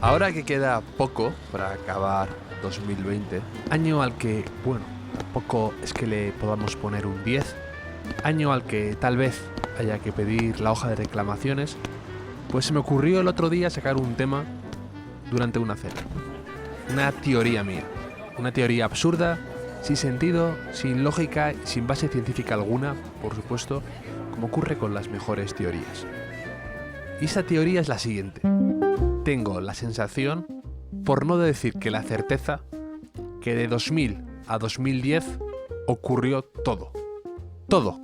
Ahora que queda poco para acabar 2020, año al que, bueno, tampoco es que le podamos poner un 10, año al que tal vez haya que pedir la hoja de reclamaciones, pues se me ocurrió el otro día sacar un tema durante una cena. Una teoría mía, una teoría absurda, sin sentido, sin lógica y sin base científica alguna, por supuesto, como ocurre con las mejores teorías. Y esa teoría es la siguiente. Tengo la sensación, por no decir que la certeza, que de 2000 a 2010 ocurrió todo. Todo.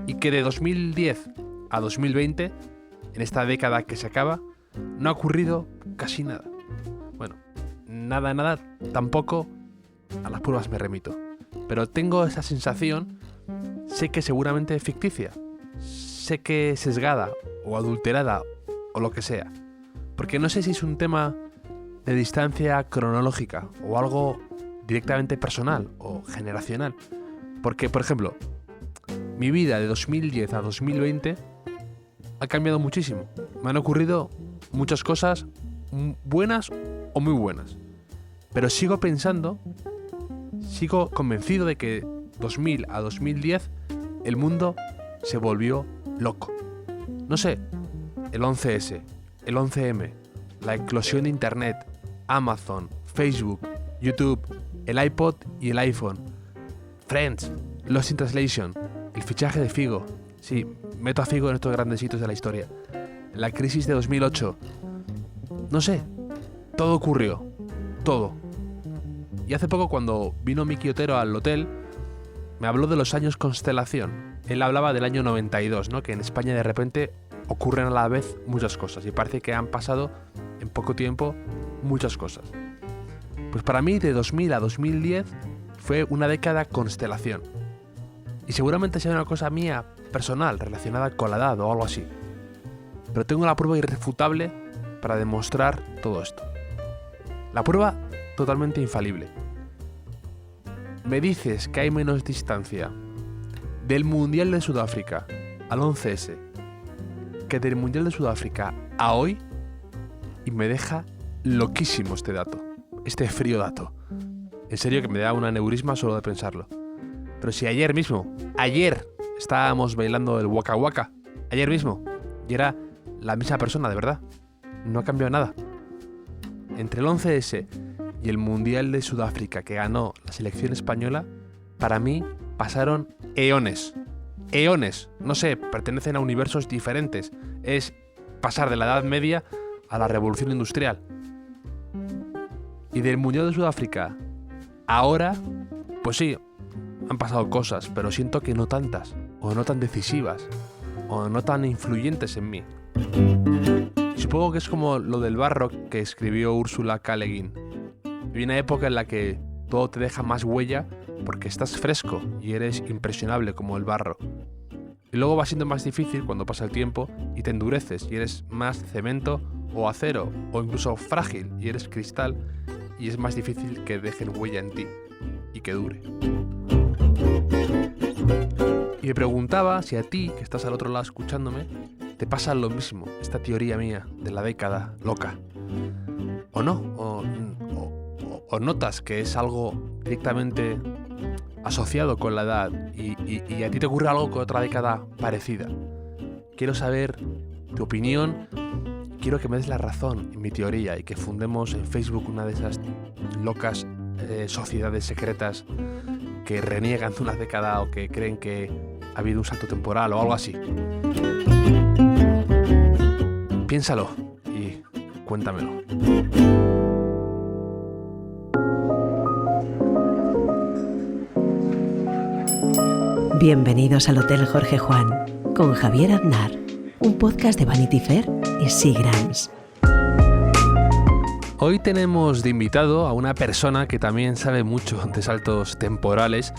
Y que de 2010 a 2020, en esta década que se acaba, no ha ocurrido casi nada. Bueno, nada, tampoco a las pruebas me remito. Pero tengo esa sensación, sé que seguramente es ficticia, sé que es sesgada o adulterada o lo que sea. Porque no sé si es un tema de distancia cronológica o algo directamente personal o generacional. Porque, por ejemplo, mi vida de 2010 a 2020 ha cambiado muchísimo. Me han ocurrido muchas cosas buenas o muy buenas. Pero sigo convencido de que 2000 a 2010 el mundo se volvió loco. No sé, el 11S, el 11M, la eclosión de Internet, Amazon, Facebook, YouTube, el iPod y el iPhone, Friends, Lost in Translation, el fichaje de Figo. Sí, meto a Figo en estos grandes hitos de la historia. La crisis de 2008. No sé, todo ocurrió. Todo. Y hace poco, cuando vino Miki Otero al hotel, me habló de los años constelación. Él hablaba del año 92, ¿no? Que en España de repente ocurren a la vez muchas cosas y parece que han pasado en poco tiempo muchas cosas. Pues para mí de 2000 a 2010 fue una década constelación. Y seguramente sea una cosa mía personal relacionada con la edad o algo así. Pero tengo la prueba irrefutable para demostrar todo esto. La prueba totalmente infalible. Me dices que hay menos distancia del Mundial de Sudáfrica al 11S que del Mundial de Sudáfrica a hoy y me deja loquísimo este dato, este frío dato. En serio que me da un aneurisma solo de pensarlo. Pero si ayer estábamos bailando el Waka Waka, ayer mismo, y era la misma persona, de verdad, no ha cambiado nada. Entre el 11S y el Mundial de Sudáfrica que ganó la selección española, para mí pasaron eones. Eones, no sé, pertenecen a universos diferentes. Es pasar de la Edad Media a la Revolución Industrial. Y del Mundial de Sudáfrica ahora, pues sí, han pasado cosas, pero siento que no tantas, o no tan decisivas, o no tan influyentes en mí. Supongo que es como lo del barro que escribió Ursula K. Le Guin. Hay una época en la que todo te deja más huella porque estás fresco y eres impresionable como el barro. Y luego va siendo más difícil cuando pasa el tiempo y te endureces y eres más cemento o acero o incluso frágil y eres cristal y es más difícil que dejen huella en ti y que dure. Y me preguntaba si a ti, que estás al otro lado escuchándome, te pasa lo mismo, esta teoría mía de la década loca. ¿O no? ¿O notas que es algo directamente asociado con la edad y a ti te ocurre algo con otra década parecida? Quiero saber tu opinión, quiero que me des la razón en mi teoría y que fundemos en Facebook una de esas locas sociedades secretas que reniegan de una década o que creen que ha habido un salto temporal o algo así. Piénsalo y cuéntamelo. Bienvenidos al Hotel Jorge Juan con Javier Aznar, un podcast de Vanity Fair y Seagrams. Hoy tenemos de invitado a una persona que también sabe mucho de saltos temporales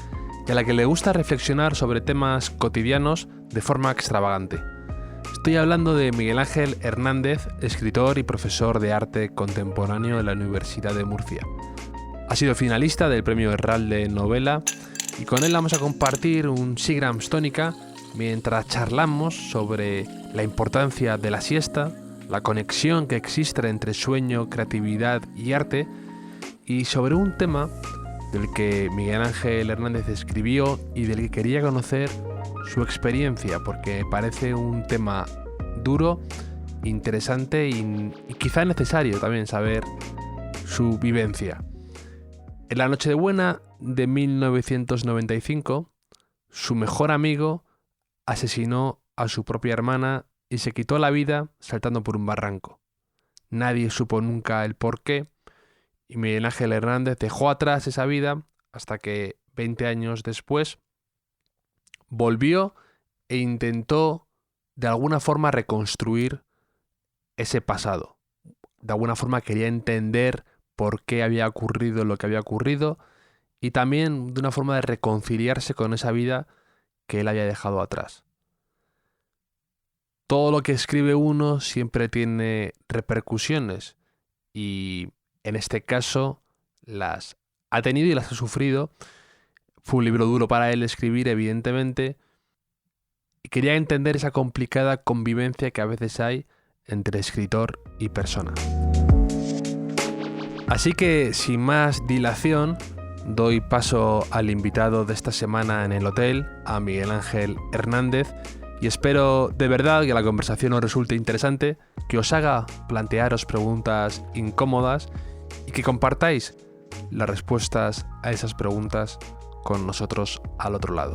y a la que le gusta reflexionar sobre temas cotidianos de forma extravagante. Estoy hablando de Miguel Ángel Hernández, escritor y profesor de arte contemporáneo en la Universidad de Murcia. Ha sido finalista del Premio Herral de Novela y con él vamos a compartir un Seagrams Tónica mientras charlamos sobre la importancia de la siesta, la conexión que existe entre sueño, creatividad y arte, y sobre un tema del que Miguel Ángel Hernández escribió y del que quería conocer su experiencia, porque me parece un tema duro, interesante y quizá necesario también saber su vivencia. En la Nochebuena de 1995, su mejor amigo asesinó a su propia hermana y se quitó la vida saltando por un barranco. Nadie supo nunca el porqué y Miguel Ángel Hernández dejó atrás esa vida hasta que 20 años después volvió e intentó de alguna forma reconstruir ese pasado. De alguna forma quería entender por qué había ocurrido lo que había ocurrido y también de una forma de reconciliarse con esa vida que él había dejado atrás. Todo lo que escribe uno siempre tiene repercusiones y en este caso las ha tenido y las ha sufrido. Fue un libro duro para él escribir, evidentemente, y quería entender esa complicada convivencia que a veces hay entre escritor y persona. Así que, sin más dilación, doy paso al invitado de esta semana en el hotel, a Miguel Ángel Hernández, y espero de verdad que la conversación os resulte interesante, que os haga plantearos preguntas incómodas y que compartáis las respuestas a esas preguntas con nosotros al otro lado.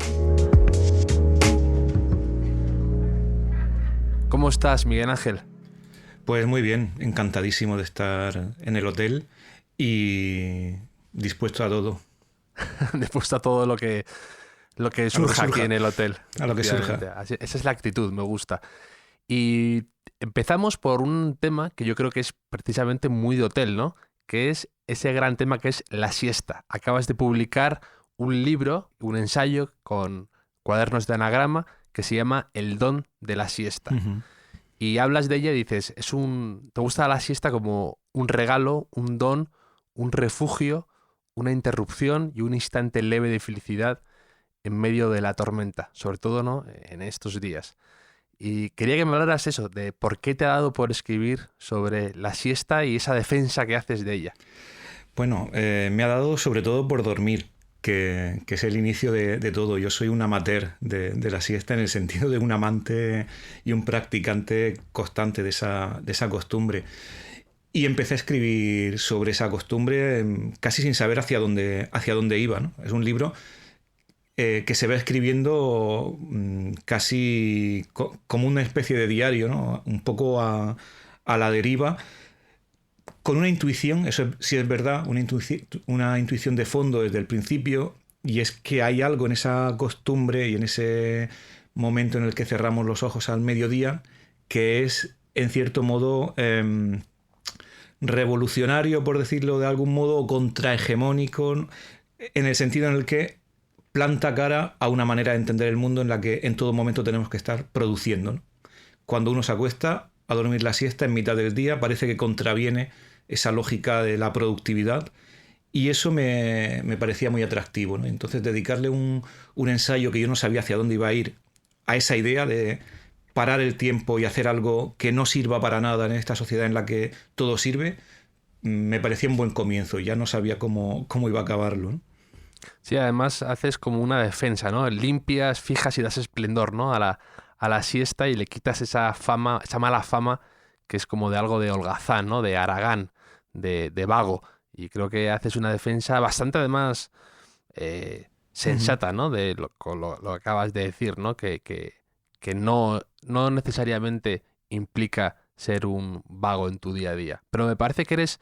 ¿Cómo estás, Miguel Ángel? Pues muy bien, encantadísimo de estar en el hotel y dispuesto a todo. Dispuesto a todo lo que surja aquí en el hotel. A lo que surja. Esa es la actitud, me gusta. Y empezamos por un tema que yo creo que es precisamente muy de hotel, ¿no? Que es ese gran tema que es la siesta. Acabas de publicar un libro, un ensayo con cuadernos de anagrama que se llama El don de la siesta. Uh-huh. Y hablas de ella y dices, te gusta la siesta como un regalo, un don, un refugio, una interrupción y un instante leve de felicidad en medio de la tormenta, sobre todo, ¿no?, en estos días. Y quería que me hablaras eso, de por qué te ha dado por escribir sobre la siesta y esa defensa que haces de ella. Bueno, me ha dado sobre todo por dormir, que es el inicio de todo. Yo soy un amateur de la siesta en el sentido de un amante y un practicante constante de esa costumbre. Y empecé a escribir sobre esa costumbre casi sin saber hacia dónde iba, ¿no? Es un libro que se va escribiendo casi como una especie de diario, ¿no? Un poco a la deriva, con una intuición, eso sí es verdad, una intuición de fondo desde el principio, y es que hay algo en esa costumbre y en ese momento en el que cerramos los ojos al mediodía que es, en cierto modo, revolucionario, por decirlo de algún modo, o contrahegemónico, en el sentido en el que planta cara a una manera de entender el mundo en la que en todo momento tenemos que estar produciendo, ¿no? Cuando uno se acuesta a dormir la siesta en mitad del día, parece que contraviene esa lógica de la productividad, y eso me parecía muy atractivo, ¿no? Entonces, dedicarle un ensayo que yo no sabía hacia dónde iba a ir, a esa idea de parar el tiempo y hacer algo que no sirva para nada en esta sociedad en la que todo sirve, me parecía un buen comienzo. Ya no sabía cómo iba a acabarlo, ¿no? Sí, además haces como una defensa, ¿no? Limpias, fijas y das esplendor, ¿no?, a la siesta, y le quitas esa fama, esa mala fama que es como de algo de holgazán, ¿no?, de haragán, de vago. Y creo que haces una defensa bastante, además, sensata, ¿no?, de lo que acabas de decir, ¿no?, que no necesariamente implica ser un vago en tu día a día. Pero me parece que eres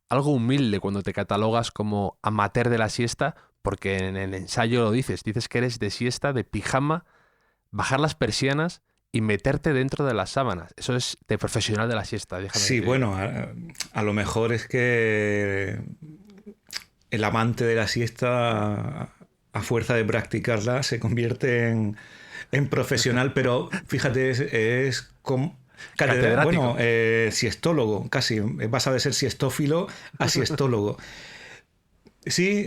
algo humilde cuando te catalogas como amateur de la siesta, porque en el ensayo lo dices que eres de siesta, de pijama, bajar las persianas y meterte dentro de las sábanas. Eso es de profesional de la siesta, déjame Sí, decir. bueno, a lo mejor es que el amante de la siesta, a fuerza de practicarla, se convierte en profesional, pero fíjate, es como... Catedrático. Bueno, siestólogo, casi. Pasa de ser siestófilo a siestólogo. Sí,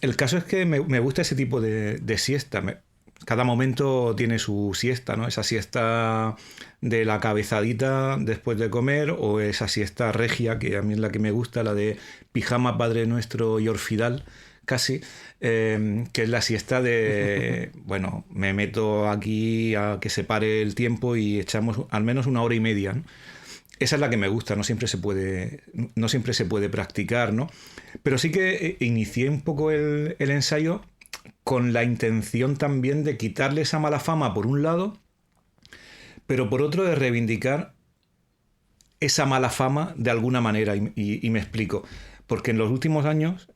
el caso es que me gusta ese tipo de siesta. cada momento tiene su siesta, ¿no? Esa siesta de la cabezadita después de comer, o esa siesta regia, que a mí es la que me gusta, la de pijama, Padre Nuestro y Orfidal, casi, que es la siesta de, bueno, me meto aquí a que se pare el tiempo y echamos al menos 1 hora y media, ¿no? Esa es la que me gusta, no siempre se puede practicar, ¿no? Pero sí que inicié un poco el ensayo con la intención también de quitarle esa mala fama por un lado, pero por otro de reivindicar esa mala fama de alguna manera, y me explico. Porque en los últimos años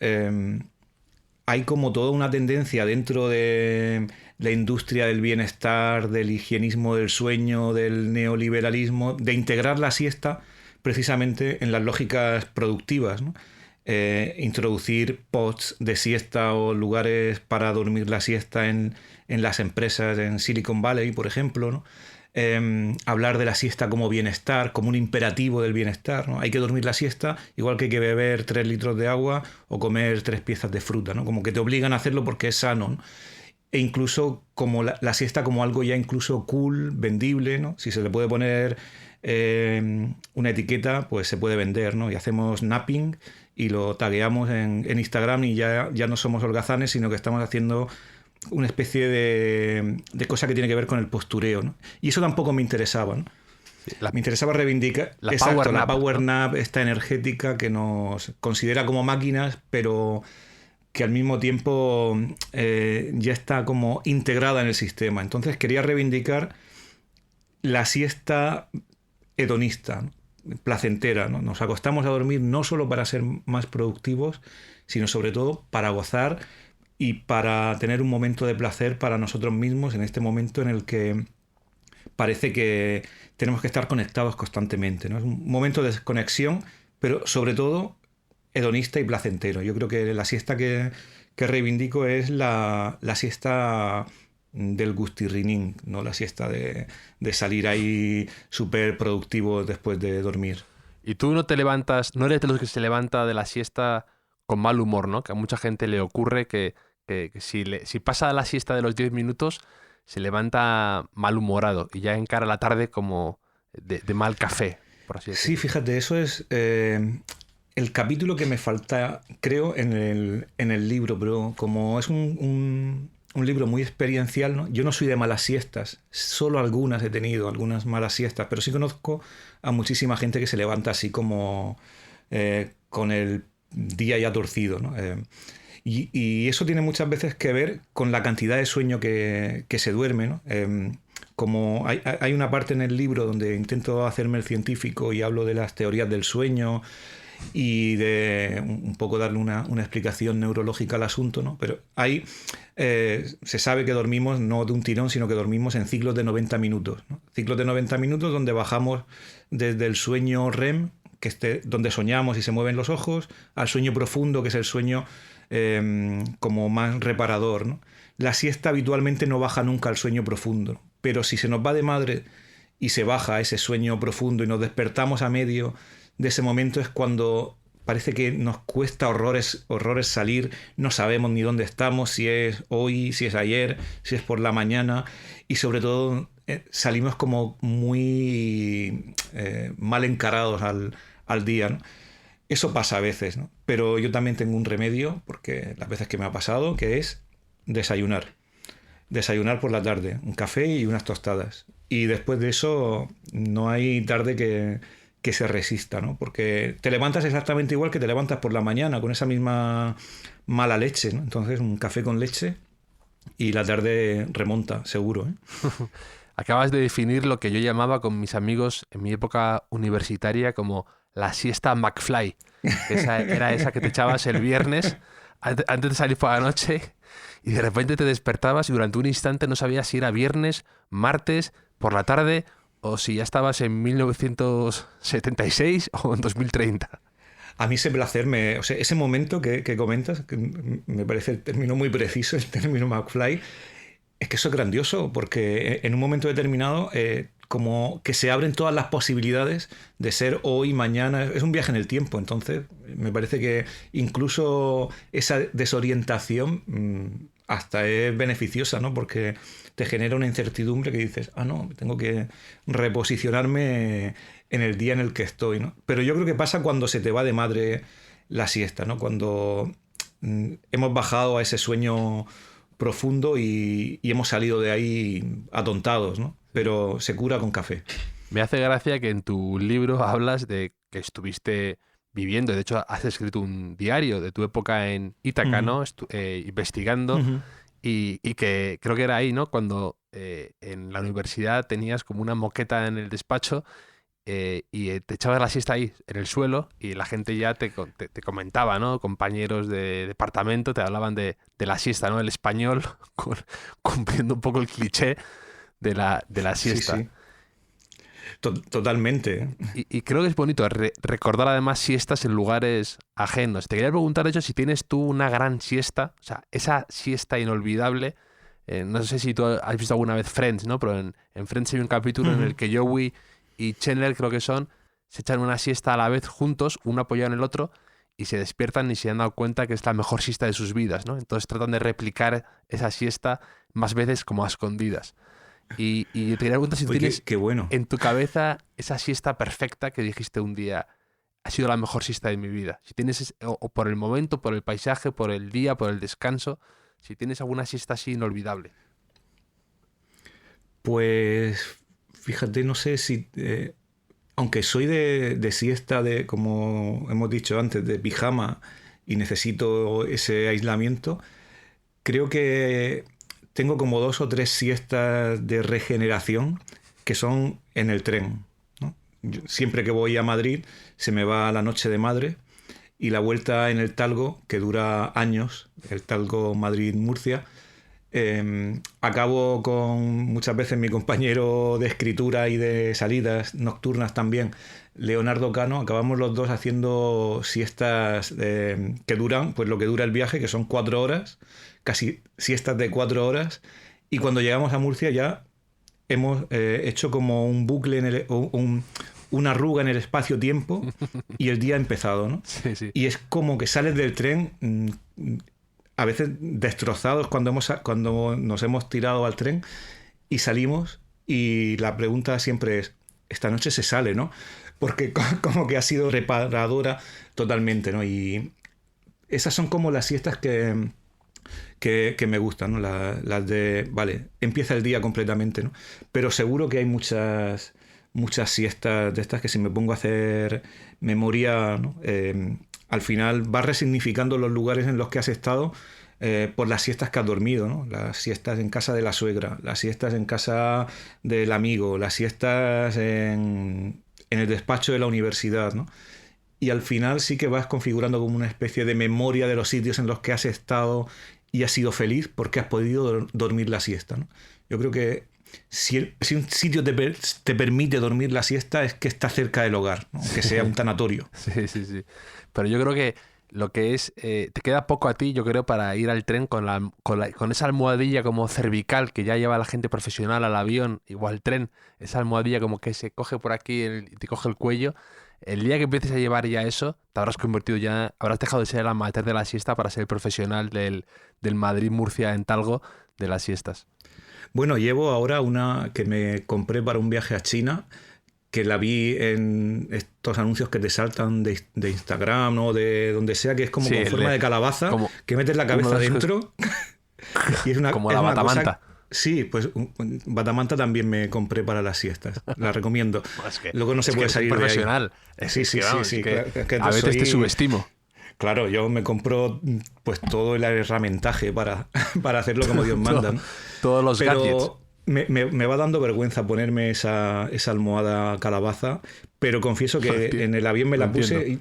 hay como toda una tendencia dentro de la industria del bienestar, del higienismo del sueño, del neoliberalismo, de integrar la siesta precisamente en las lógicas productivas, ¿no? Introducir pods de siesta o lugares para dormir la siesta en las empresas en Silicon Valley, por ejemplo, ¿no? Hablar de la siesta como bienestar, como un imperativo del bienestar, ¿no? Hay que dormir la siesta igual que hay que beber 3 litros de agua o comer 3 piezas de fruta, ¿no? Como que te obligan a hacerlo porque es sano, ¿no? E incluso como la siesta como algo ya incluso cool, vendible, ¿no? Si se le puede poner una etiqueta, pues se puede vender, ¿no? Y hacemos napping y lo tagueamos en Instagram y ya no somos holgazanes, sino que estamos haciendo una especie de cosa que tiene que ver con el postureo, ¿no? Y eso tampoco me interesaba, ¿no? Me interesaba reivindicar la power nap, esta energética que nos considera como máquinas, pero que al mismo tiempo ya está como integrada en el sistema. Entonces quería reivindicar la siesta hedonista, ¿no? Placentera, ¿no? Nos acostamos a dormir no solo para ser más productivos, sino sobre todo para gozar y para tener un momento de placer para nosotros mismos en este momento en el que parece que tenemos que estar conectados constantemente, ¿no? Es un momento de desconexión, pero sobre todo hedonista y placentero. Yo creo que la siesta que reivindico es la siesta del gustirrinín, no la siesta de salir ahí súper productivo después de dormir. Y tú no te levantas, no eres de los que se levanta de la siesta con mal humor, ¿no? Que a mucha gente le ocurre que si pasa la siesta de los 10 minutos, se levanta malhumorado y ya encara la tarde como de mal café, por así decirlo. Sí, fíjate, eso es el capítulo que me falta, creo, en el libro, pero como es un libro muy experiencial, ¿no? Yo no soy de malas siestas, solo algunas he tenido, algunas malas siestas, pero sí conozco a muchísima gente que se levanta así como con el día ya torcido, ¿no? Y eso tiene muchas veces que ver con la cantidad de sueño que se duerme, ¿no? Como hay una parte en el libro donde intento hacerme el científico y hablo de las teorías del sueño y de un poco darle una explicación neurológica al asunto, ¿no? Pero ahí se sabe que dormimos no de un tirón, sino que dormimos en ciclos de 90 minutos, ¿no? Ciclos de 90 minutos donde bajamos desde el sueño REM, donde soñamos y se mueven los ojos, al sueño profundo, que es el sueño como más reparador, ¿no? La siesta habitualmente no baja nunca al sueño profundo, pero si se nos va de madre y se baja a ese sueño profundo y nos despertamos a medio de ese momento, es cuando parece que nos cuesta horrores salir, no sabemos ni dónde estamos, si es hoy, si es ayer, si es por la mañana, y sobre todo salimos como muy mal encarados al día, ¿no? Eso pasa a veces, ¿no? Pero yo también tengo un remedio, porque las veces que me ha pasado, que es desayunar. Desayunar por la tarde, un café y unas tostadas. Y después de eso no hay tarde que se resista, ¿no? Porque te levantas exactamente igual que te levantas por la mañana, con esa misma mala leche, ¿no? Entonces un café con leche y la tarde remonta, seguro, ¿eh? Acabas de definir lo que yo llamaba con mis amigos en mi época universitaria como la siesta McFly. Era esa que te echabas el viernes antes de salir por la noche y de repente te despertabas y durante un instante no sabías si era viernes, martes, por la tarde o si ya estabas en 1976 o en 2030. A mí ese placer, o sea, ese momento que comentas, que me parece el término muy preciso, el término McFly, es que eso es grandioso, porque en un momento determinado como que se abren todas las posibilidades de ser hoy, mañana. Es un viaje en el tiempo, entonces me parece que incluso esa desorientación hasta es beneficiosa, ¿no? Porque te genera una incertidumbre que dices, no, tengo que reposicionarme en el día en el que estoy, ¿no? Pero yo creo que pasa cuando se te va de madre la siesta, ¿no? Cuando hemos bajado a ese sueño profundo y hemos salido de ahí atontados, ¿no? Pero se cura con café. Me hace gracia que en tu libro hablas de que estuviste viviendo, de hecho has escrito un diario de tu época en Ítaca, ¿no? Investigando, y que creo que era ahí, ¿no? Cuando en la universidad tenías como una moqueta en el despacho y te echabas la siesta ahí, en el suelo, y la gente ya te comentaba, ¿no? Compañeros de departamento te hablaban de la siesta, ¿no? El español cumpliendo un poco el cliché de la siesta. Sí, sí. Totalmente. Y creo que es bonito recordar además siestas en lugares ajenos. Te quería preguntar, de hecho, si tienes tú una gran siesta, o sea, esa siesta inolvidable. No sé si tú has visto alguna vez Friends, ¿no? Pero en Friends hay un capítulo en el que Joey y Chandler, creo que se echan una siesta a la vez juntos, uno apoyado en el otro, y se despiertan y se han dado cuenta que es la mejor siesta de sus vidas, ¿no? Entonces tratan de replicar esa siesta más veces como a escondidas. Y te quería preguntar si tienes qué bueno. en tu cabeza esa siesta perfecta que dijiste un día, ha sido la mejor siesta de mi vida. Si tienes, o por el momento, por el paisaje, por el día, por el descanso, si tienes alguna siesta así inolvidable. Pues fíjate, no sé si... aunque soy de siesta, como hemos dicho antes, de pijama y necesito ese aislamiento, creo que tengo como 2 o 3 siestas de regeneración que son en el tren, ¿no? Siempre que voy a Madrid se me va la noche de madre, y la vuelta en el Talgo, que dura años, el Talgo Madrid-Murcia, acabo con muchas veces mi compañero de escritura y de salidas nocturnas también, Leonardo Cano, acabamos los dos haciendo siestas que duran pues lo que dura el viaje, que son 4 horas, casi siestas de 4 horas, y cuando llegamos a Murcia ya hemos hecho como un bucle, una arruga en el espacio-tiempo, y el día ha empezado, ¿no? Sí, sí. Y es como que sales del tren a veces destrozados cuando nos hemos tirado al tren, y salimos, y la pregunta siempre es, esta noche se sale, ¿no? Porque como que ha sido reparadora totalmente, ¿no? Y esas son como las siestas que me gustan, ¿no? Las de, vale, empieza el día completamente, ¿no? Pero seguro que hay muchas siestas de estas que si me pongo a hacer memoria, ¿no? Al final vas resignificando los lugares en los que has estado por las siestas que has dormido, ¿no? Las siestas en casa de la suegra, las siestas en casa del amigo, las siestas en el despacho de la universidad, ¿no? Y al final sí que vas configurando como una especie de memoria de los sitios en los que has estado y has sido feliz porque has podido dormir la siesta, ¿no? Yo creo que si un sitio te permite dormir la siesta es que está cerca del hogar, ¿no? Aunque sea un tanatorio. Sí, sí, sí. Pero yo creo que lo que es... te queda poco a ti, yo creo, para ir al tren con esa almohadilla como cervical que ya lleva la gente profesional al avión o al tren. Esa almohadilla como que se coge por aquí y te coge el cuello. El día que empieces a llevar ya eso, te habrás convertido ya... Habrás dejado de ser el amateur de la siesta para ser el profesional del Madrid-Murcia en Talgo de las siestas. Bueno, llevo ahora una que me compré para un viaje a China, que la vi en estos anuncios que te saltan de Instagram o de donde sea, que es como con forma de calabaza, que metes la cabeza dentro y es una como es la una batamanta. Sí, pues batamanta también me compré para las siestas. La recomiendo. Es que, luego no se puede salir profesional. de ahí. Sí. Que a veces te subestimo. Claro, yo me compro pues todo el herramientaje para hacerlo como Dios manda, ¿no? Todos los Pero gadgets. me va dando vergüenza ponerme esa almohada calabaza, pero confieso que en el avión me la puse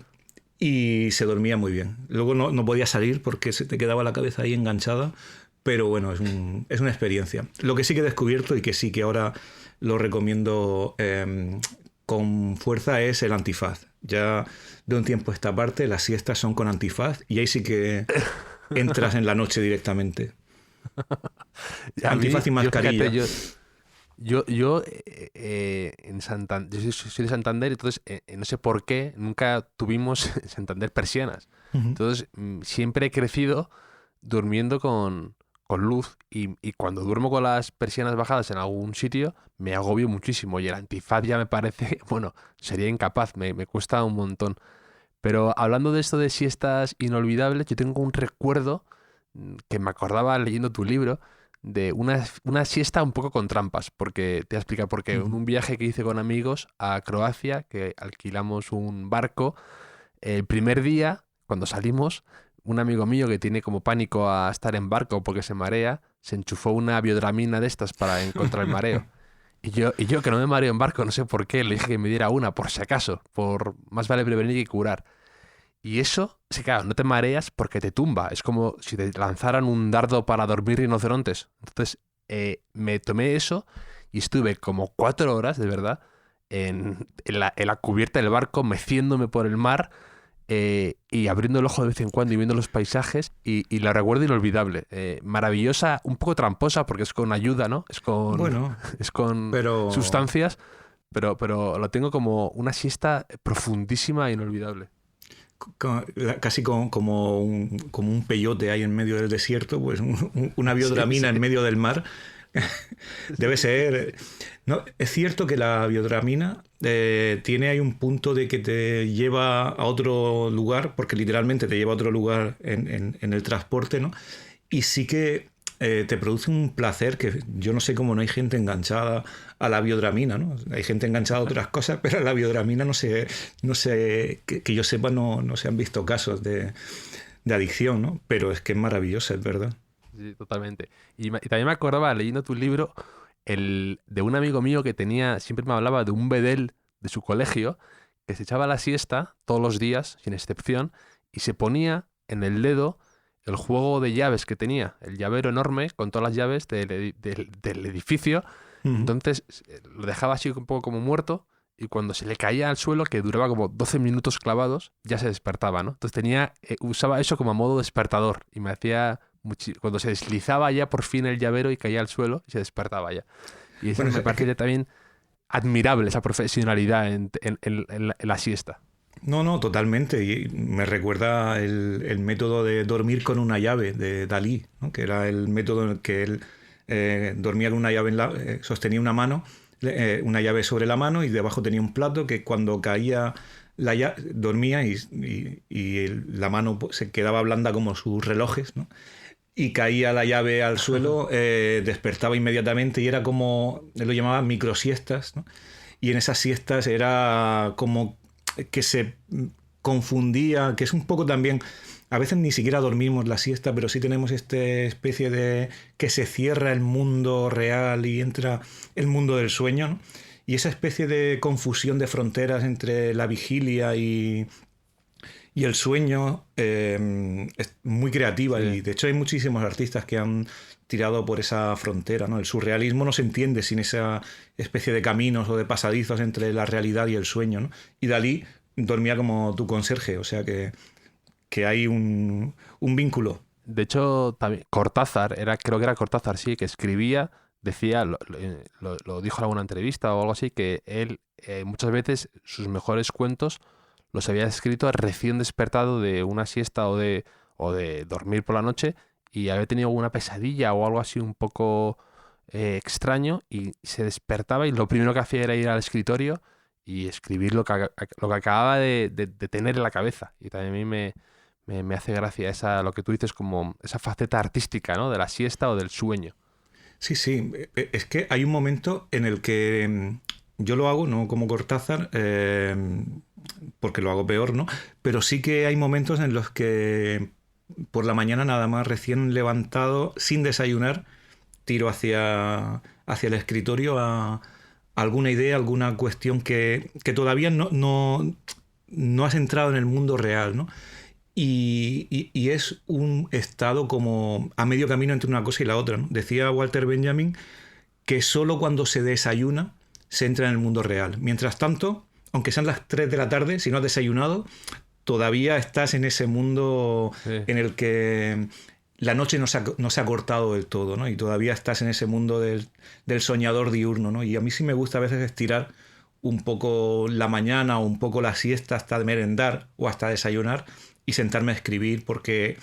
y se dormía muy bien. Luego no podía salir porque se te quedaba la cabeza ahí enganchada, pero bueno, es una experiencia. Lo que sí que he descubierto y que sí que ahora lo recomiendo con fuerza es el antifaz. Ya de un tiempo a esta parte las siestas son con antifaz y ahí sí que entras en la noche directamente. Antifaz y mascarilla. Yo en Santander, yo soy de Santander, entonces no sé por qué nunca tuvimos en Santander persianas. Entonces siempre he crecido durmiendo con con luz y cuando duermo con las persianas bajadas en algún sitio me agobio muchísimo y el antifaz ya me parece, bueno, sería incapaz, me cuesta un montón. Pero hablando de esto de siestas inolvidables, yo tengo un recuerdo que me acordaba leyendo tu libro de una siesta un poco con trampas, porque te voy a explicar por qué. En un viaje que hice con amigos a Croacia, que alquilamos un barco, el primer día, cuando salimos, un amigo mío que tiene como pánico a estar en barco porque se marea, se enchufó una biodramina de estas para encontrar el mareo. Y yo que no me mareo en barco, no sé por qué, le dije que me diera una, por si acaso, por más vale prevenir que curar. Y eso, sí, claro, no te mareas porque te tumba. Es como si te lanzaran un dardo para dormir rinocerontes. Entonces, me tomé eso y estuve como 4 horas, de verdad, en la cubierta del barco, meciéndome por el mar y abriendo el ojo de vez en cuando y viendo los paisajes. Y la recuerdo inolvidable. Maravillosa, un poco tramposa porque es con ayuda, ¿no? Bueno, Es con pero sustancias, pero lo tengo como una siesta profundísima e inolvidable. casi como un peyote ahí en medio del desierto, pues una biodramina Sí. en medio del mar. Debe ser. No, es cierto que la biodramina tiene ahí un punto de que te lleva a otro lugar, porque literalmente te lleva a otro lugar en el transporte, ¿no? Y sí que te produce un placer que yo no sé cómo no hay gente enganchada a la biodramina, ¿no? Hay gente enganchada a otras cosas, pero a la biodramina no sé que yo sepa, no se han visto casos de adicción, ¿no? Pero es que es maravillosa, es verdad. Sí, totalmente. Y también me acordaba, leyendo tu libro, de un amigo mío que siempre me hablaba de un bedel de su colegio, que se echaba la siesta todos los días, sin excepción, y se ponía en el dedo el juego de llaves que tenía, el llavero enorme con todas las llaves del edificio. Ujú. Entonces lo dejaba así un poco como muerto y cuando se le caía al suelo, que duraba como 12 minutos clavados, ya se despertaba, ¿no? Entonces usaba eso como a modo despertador y me hacía cuando se deslizaba ya por fin el llavero y caía al suelo y se despertaba ya. Y eso Bueno, me es parece que también admirable, esa profesionalidad en la siesta. no, totalmente. Y me recuerda el método de dormir con una llave de Dalí, ¿no? Que era el método en el que él dormía con una llave sostenía una mano, una llave sobre la mano y debajo tenía un plato que cuando caía la llave, dormía y la mano pues, se quedaba blanda como sus relojes, ¿no? Y caía la llave al suelo, despertaba inmediatamente y era como, él lo llamaba microsiestas, ¿no? Y en esas siestas era como que se confundía, que es un poco también, a veces ni siquiera dormimos la siesta, pero sí tenemos esta especie de que se cierra el mundo real y entra el mundo del sueño, ¿no? Y esa especie de confusión de fronteras entre la vigilia y el sueño es muy creativa Sí. y de hecho hay muchísimos artistas que han tirado por esa frontera, ¿no? El surrealismo no se entiende sin esa especie de caminos o de pasadizos entre la realidad y el sueño, ¿no? Y Dalí dormía como tu conserje, o sea que hay un vínculo. De hecho, también Cortázar, creo que era Cortázar, sí, que escribía, decía, lo dijo en alguna entrevista o algo así, que él muchas veces sus mejores cuentos los había escrito recién despertado de una siesta o de dormir por la noche y había tenido alguna pesadilla o algo así un poco extraño y se despertaba y lo primero que hacía era ir al escritorio y escribir lo que acababa de tener en la cabeza. Y también a mí me hace gracia lo que tú dices como esa faceta artística, ¿no? De la siesta o del sueño. Sí, sí, es que hay un momento en el que yo lo hago, no como Cortázar, porque lo hago peor, ¿no? Pero sí que hay momentos en los que por la mañana nada más recién levantado, sin desayunar, tiro hacia el escritorio a alguna idea, alguna cuestión que todavía no has entrado en el mundo real, ¿no? Y es un estado como a medio camino entre una cosa y la otra, ¿no? Decía Walter Benjamin que solo cuando se desayuna se entra en el mundo real. Mientras tanto, aunque sean las 3 de la tarde, si no has desayunado, todavía estás en ese mundo Sí. en el que la noche no se ha cortado del todo, ¿no? Y todavía estás en ese mundo del soñador diurno, ¿no? Y a mí sí me gusta a veces estirar un poco la mañana o un poco la siesta hasta merendar o hasta desayunar y sentarme a escribir porque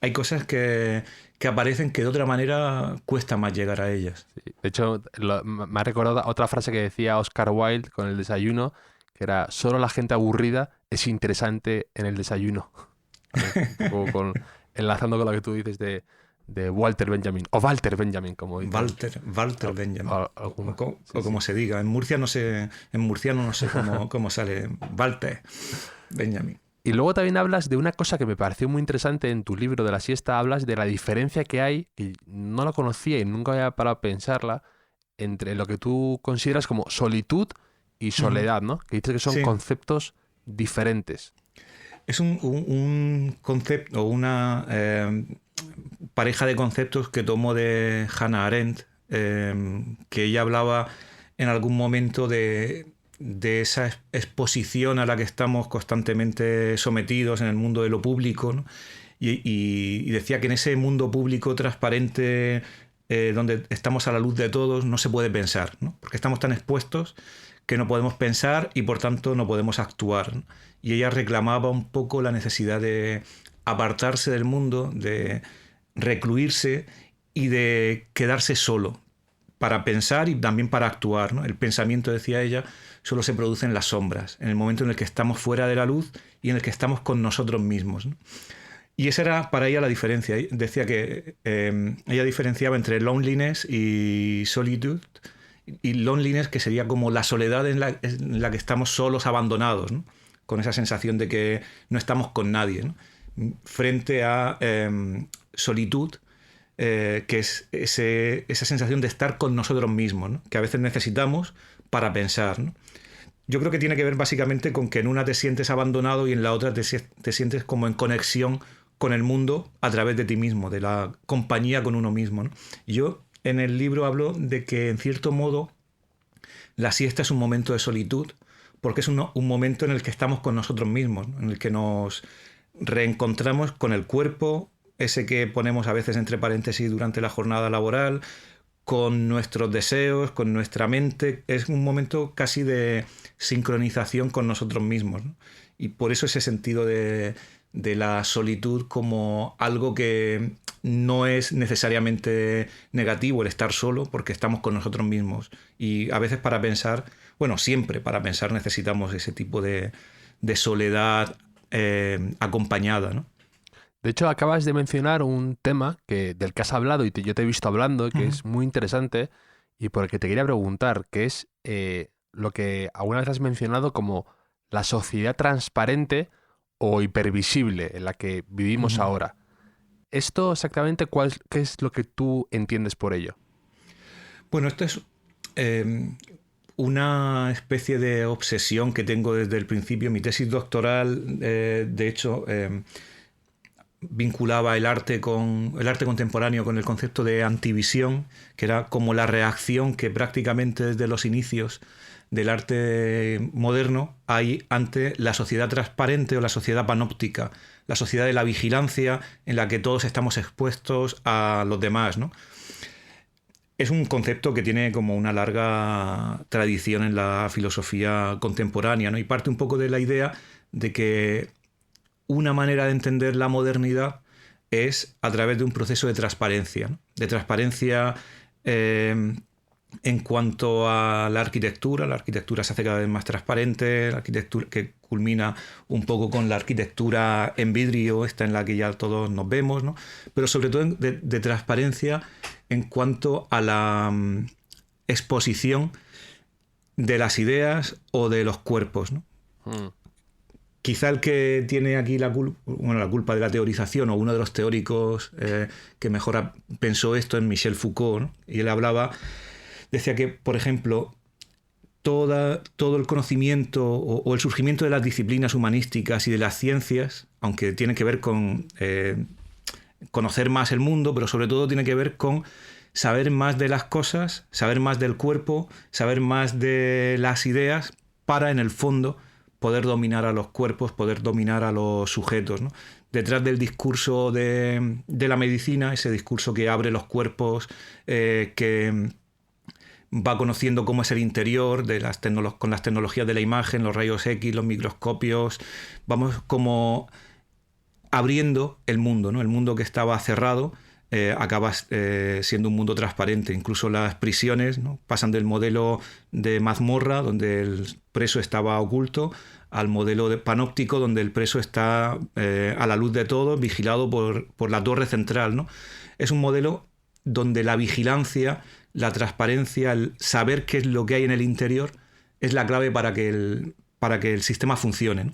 hay cosas que aparecen que de otra manera cuesta más llegar a ellas. Sí. De hecho, me ha recordado otra frase que decía Oscar Wilde con el desayuno, que era: solo la gente aburrida es interesante en el desayuno. Un poco enlazando con lo que tú dices de Walter Benjamin, o Walter Benjamin, como dices. Walter Benjamin. Sí, o como se diga. En Murcia no sé, en murciano no sé cómo sale. Walter Benjamin. Y luego también hablas de una cosa que me pareció muy interesante en tu libro de la siesta. Hablas de la diferencia que hay, y no la conocía y nunca había parado a pensarla, entre lo que tú consideras como solitud y soledad, ¿no? Que dices que son conceptos diferentes. Es un concepto, una pareja de conceptos que tomo de Hannah Arendt, que ella hablaba en algún momento de esa exposición a la que estamos constantemente sometidos en el mundo de lo público, ¿no? Y decía que en ese mundo público transparente, donde estamos a la luz de todos, no se puede pensar, ¿no? Porque estamos tan expuestos que no podemos pensar y por tanto no podemos actuar, ¿no? Y ella reclamaba un poco la necesidad de apartarse del mundo, de recluirse y de quedarse solo para pensar y también para actuar, ¿no? El pensamiento, decía ella, solo se produce en las sombras, en el momento en el que estamos fuera de la luz y en el que estamos con nosotros mismos, ¿no? Y esa era para ella la diferencia. Decía que ella diferenciaba entre loneliness y solitude. Y loneliness, que sería como la soledad en la que estamos solos, abandonados, ¿no? Con esa sensación de que no estamos con nadie, ¿no? Frente a solitud, que es esa sensación de estar con nosotros mismos, ¿no? Que a veces necesitamos para pensar, ¿no? Yo creo que tiene que ver básicamente con que en una te sientes abandonado y en la otra te sientes como en conexión con el mundo a través de ti mismo, de la compañía con uno mismo, ¿no? Y yo en el libro hablo de que, en cierto modo, la siesta es un momento de solitud, porque es un momento en el que estamos con nosotros mismos, ¿no? En el que nos reencontramos con el cuerpo, ese que ponemos a veces entre paréntesis durante la jornada laboral, con nuestros deseos, con nuestra mente. Es un momento casi de sincronización con nosotros mismos, ¿no? Y por eso ese sentido de la solitud como algo que no es necesariamente negativo, el estar solo, porque estamos con nosotros mismos. Y a veces para pensar, bueno, siempre para pensar necesitamos ese tipo de soledad acompañada, ¿no? De hecho, acabas de mencionar un tema del que has hablado y yo te he visto hablando, que es muy interesante y por el que te quería preguntar, que es lo que alguna vez has mencionado como la sociedad transparente o hipervisible en la que vivimos ahora. ¿Esto exactamente qué es lo que tú entiendes por ello? Bueno, esto es una especie de obsesión que tengo desde el principio. Mi tesis doctoral, de hecho, vinculaba el arte contemporáneo con el concepto de antivisión, que era como la reacción que prácticamente desde los inicios del arte moderno hay ante la sociedad transparente o la sociedad panóptica, la sociedad de la vigilancia en la que todos estamos expuestos a los demás, ¿no? Es un concepto que tiene como una larga tradición en la filosofía contemporánea, ¿no? Y parte un poco de la idea de que una manera de entender la modernidad es a través de un proceso de transparencia, ¿no? De transparencia en cuanto a la arquitectura se hace cada vez más transparente, la arquitectura que culmina un poco con la arquitectura en vidrio, esta en la que ya todos nos vemos, ¿no? Pero sobre todo de transparencia en cuanto a la exposición de las ideas o de los cuerpos, ¿no? Quizá el que tiene aquí la culpa de la teorización, o uno de los teóricos que mejor pensó esto, es Michel Foucault, ¿no? Y él decía que, por ejemplo, todo el conocimiento o el surgimiento de las disciplinas humanísticas y de las ciencias, aunque tiene que ver con conocer más el mundo, pero sobre todo tiene que ver con saber más de las cosas, saber más del cuerpo, saber más de las ideas, para, en el fondo, poder dominar a los cuerpos, poder dominar a los sujetos, ¿no? Detrás del discurso de la medicina, ese discurso que abre los cuerpos, que va conociendo cómo es el interior con las tecnologías de la imagen, los rayos X, los microscopios, vamos como abriendo el mundo, ¿no? El mundo que estaba cerrado acaba siendo un mundo transparente. Incluso las prisiones, ¿no? Pasan del modelo de mazmorra, donde el preso estaba oculto, al modelo de panóptico, donde el preso está a la luz de todos, vigilado por la torre central, ¿no? Es un modelo donde la vigilancia, la transparencia, el saber qué es lo que hay en el interior, es la clave para que el sistema funcione, ¿no?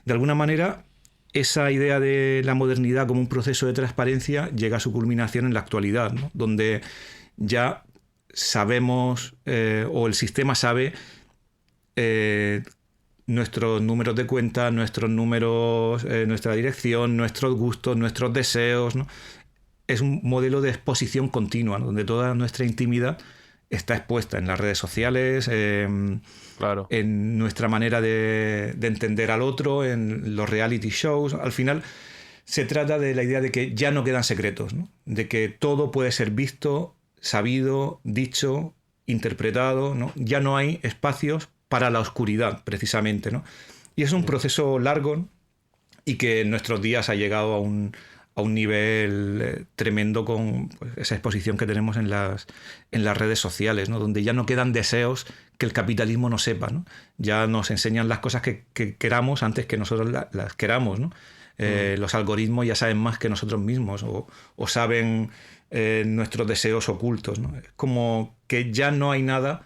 De alguna manera, esa idea de la modernidad como un proceso de transparencia llega a su culminación en la actualidad, ¿no? Donde ya sabemos, o el sistema sabe, nuestros números de cuenta, nuestros números, nuestra dirección, nuestros gustos, nuestros deseos, ¿no? Es un modelo de exposición continua, ¿no? Donde toda nuestra intimidad está expuesta en las redes sociales, Claro. en nuestra manera de entender al otro, en los reality shows. Al final se trata de la idea de que ya no quedan secretos, ¿no? De que todo puede ser visto, sabido, dicho, interpretado, ¿no? Ya no hay espacios para la oscuridad, precisamente, ¿no? Y es un proceso largo, ¿no? Y que en nuestros días ha llegado a un nivel tremendo con, pues, esa exposición que tenemos en las redes sociales, ¿no? Donde ya no quedan deseos que el capitalismo no sepa, ¿no? Ya nos enseñan las cosas que queramos antes que nosotros las queramos, ¿no? Los algoritmos ya saben más que nosotros mismos, o saben nuestros deseos ocultos, ¿no? Es como que ya no hay nada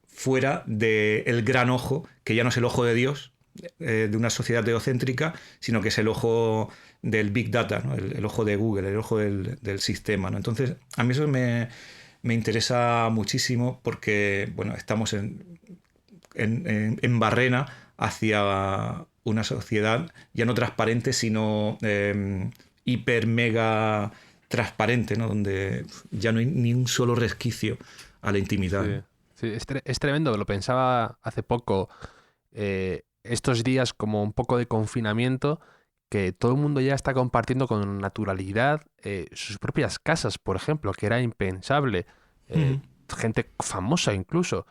fuera del gran ojo, que ya no es el ojo de Dios, de una sociedad teocéntrica, sino que es el ojo del Big Data, ¿no? El ojo de Google, el ojo del sistema, ¿no? Entonces, a mí eso me interesa muchísimo porque, bueno, estamos en barrena hacia una sociedad ya no transparente, sino hiper mega transparente, ¿no? Donde ya no hay ni un solo resquicio a la intimidad. Sí, sí, es tremendo. Lo pensaba hace poco, estos días como un poco de confinamiento, que todo el mundo ya está compartiendo con naturalidad sus propias casas, por ejemplo, que era impensable. Gente famosa incluso.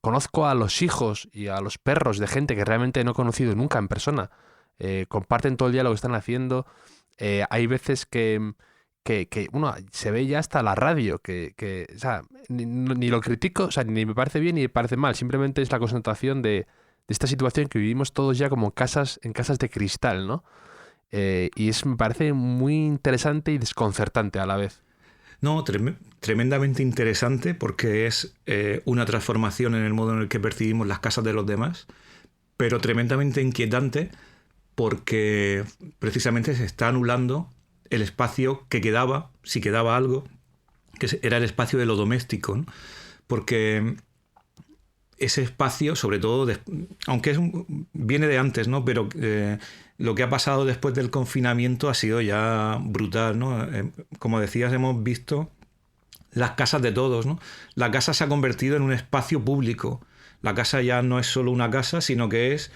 Conozco a los hijos y a los perros de gente que realmente no he conocido nunca en persona. Comparten todo el día lo que están haciendo. Hay veces que uno se ve ya hasta la radio, o sea, ni lo critico, o sea, ni me parece bien ni me parece mal. Simplemente es la constatación de esta situación que vivimos todos ya como en casas de cristal, ¿no? Y me parece muy interesante y desconcertante a la vez. No, tremendamente interesante porque es una transformación en el modo en el que percibimos las casas de los demás, pero tremendamente inquietante porque precisamente se está anulando el espacio que quedaba, si quedaba algo, que era el espacio de lo doméstico, ¿no? Porque ese espacio, sobre todo, aunque viene de antes, ¿no? Pero lo que ha pasado después del confinamiento ha sido ya brutal, ¿no? Como decías, hemos visto las casas de todos, ¿no? La casa se ha convertido en un espacio público. La casa ya no es solo una casa, sino que es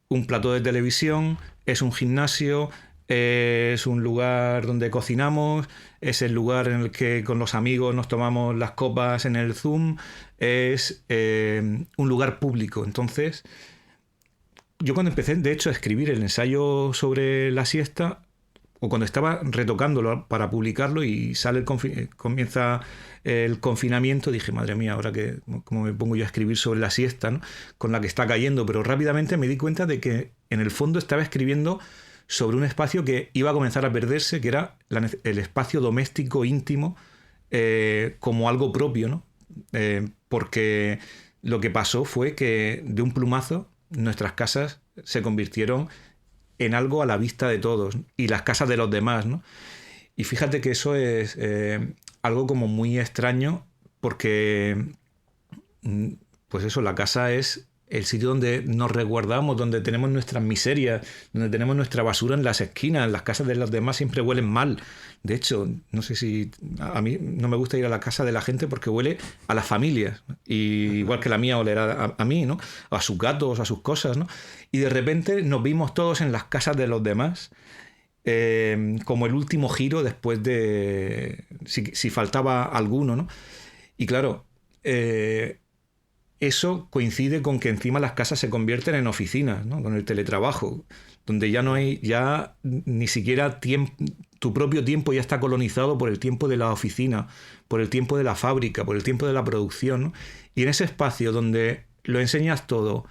un plató de televisión, es un gimnasio, es un lugar donde cocinamos, es el lugar en el que con los amigos nos tomamos las copas en el Zoom, es un lugar público. Entonces, yo cuando empecé, de hecho, a escribir el ensayo sobre la siesta, o cuando estaba retocándolo para publicarlo y comienza el confinamiento, dije, madre mía, ahora cómo me pongo yo a escribir sobre la siesta, ¿no? Con la que está cayendo, pero rápidamente me di cuenta de que en el fondo estaba escribiendo sobre un espacio que iba a comenzar a perderse, que era el espacio doméstico íntimo, como algo propio, ¿no? Porque lo que pasó fue que de un plumazo nuestras casas se convirtieron en algo a la vista de todos y las casas de los demás, ¿no? Y fíjate que eso es algo como muy extraño porque, pues eso, la casa es el sitio donde nos resguardamos, donde tenemos nuestras miserias, donde tenemos nuestra basura en las esquinas. Las casas de los demás siempre huelen mal. De hecho, no sé si... A mí no me gusta ir a la casa de la gente porque huele a las familias. Y igual que la mía olerá a mí, ¿no? A sus gatos, a sus cosas, ¿no? Y de repente nos vimos todos en las casas de los demás, como el último giro después de... Si faltaba alguno, ¿no? Y claro... eso coincide con que encima las casas se convierten en oficinas, ¿no? Con el teletrabajo, donde ya no hay, ya ni siquiera tu propio tiempo ya está colonizado por el tiempo de la oficina, por el tiempo de la fábrica, por el tiempo de la producción, ¿no? Y en ese espacio donde lo enseñas todo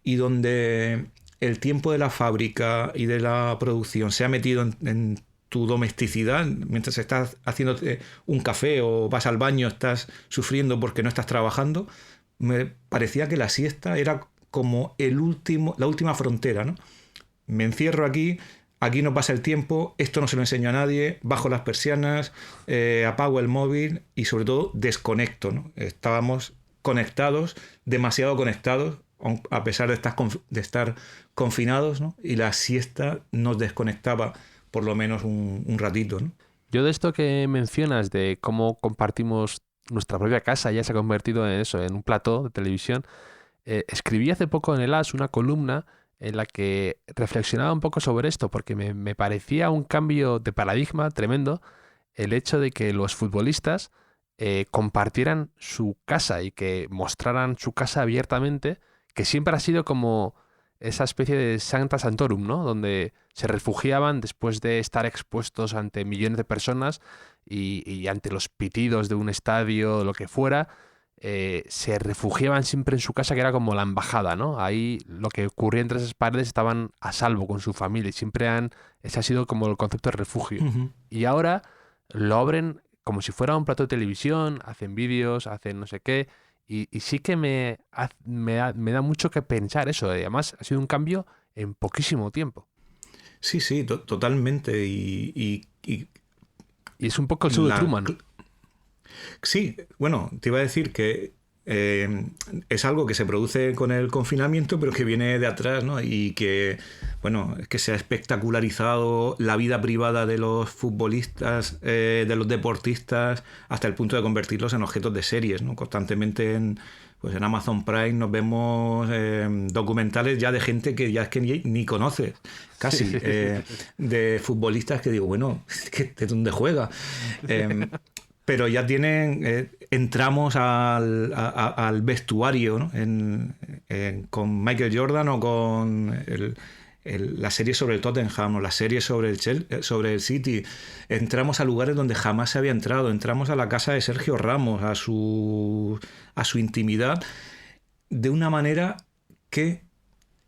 y donde el tiempo de la fábrica y de la producción se ha metido en tu domesticidad, mientras estás haciendo un café o vas al baño, estás sufriendo porque no estás trabajando, me parecía que la siesta era como la última frontera, ¿no? Me encierro aquí no pasa el tiempo, esto no se lo enseño a nadie, bajo las persianas, apago el móvil y sobre todo desconecto, ¿no? Estábamos conectados, demasiado conectados, a pesar de estar confinados, ¿no? Y la siesta nos desconectaba por lo menos un ratito, ¿no? Yo de esto que mencionas, de cómo compartimos nuestra propia casa, ya se ha convertido en eso, en un plató de televisión, escribí hace poco en el AS una columna en la que reflexionaba un poco sobre esto, porque me parecía un cambio de paradigma tremendo el hecho de que los futbolistas compartieran su casa y que mostraran su casa abiertamente, que siempre ha sido como esa especie de Sancta Sanctorum, ¿no? Donde se refugiaban después de estar expuestos ante millones de personas y ante los pitidos de un estadio o lo que fuera, se refugiaban siempre en su casa, que era como la embajada, ¿no? Ahí lo que ocurría entre esas paredes estaban a salvo con su familia y ese ha sido como el concepto de refugio. Uh-huh. Y ahora lo abren como si fuera un plato de televisión, hacen vídeos, hacen no sé qué, y sí que me da mucho que pensar eso. Además, ha sido un cambio en poquísimo tiempo. Sí, totalmente. Y es un poco el show de Truman. Sí, bueno, te iba a decir que es algo que se produce con el confinamiento, pero que viene de atrás, ¿no? Y que, bueno, es que se ha espectacularizado la vida privada de los futbolistas, de los deportistas, hasta el punto de convertirlos en objetos de series, ¿no? Constantemente en Amazon Prime nos vemos documentales ya de gente que ya es que ni conoces, casi, de futbolistas que digo, bueno, ¿de dónde juega? Pero ya entramos al vestuario, ¿no? Con Michael Jordan o con la serie sobre el Tottenham o la serie sobre el City. Entramos a lugares donde jamás se había entrado. Entramos a la casa de Sergio Ramos, a su intimidad, de una manera que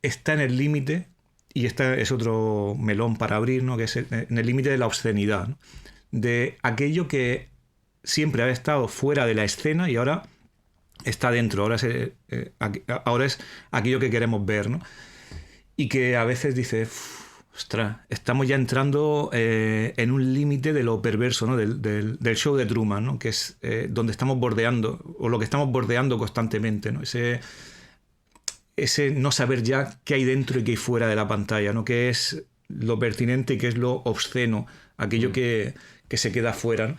está en el límite, y este es otro melón para abrir, ¿no? Que es en el límite de la obscenidad, ¿no? De aquello que siempre ha estado fuera de la escena y ahora está dentro, ahora es aquello que queremos ver, ¿no? Y que a veces dices, ostras, estamos ya entrando en un límite de lo perverso, ¿no? Del show de Truman, ¿no? Que es donde estamos bordeando, o lo que estamos bordeando constantemente, ¿no? Ese no saber ya qué hay dentro y qué hay fuera de la pantalla, ¿no? Qué es lo pertinente y qué es lo obsceno, aquello que se queda fuera, ¿no?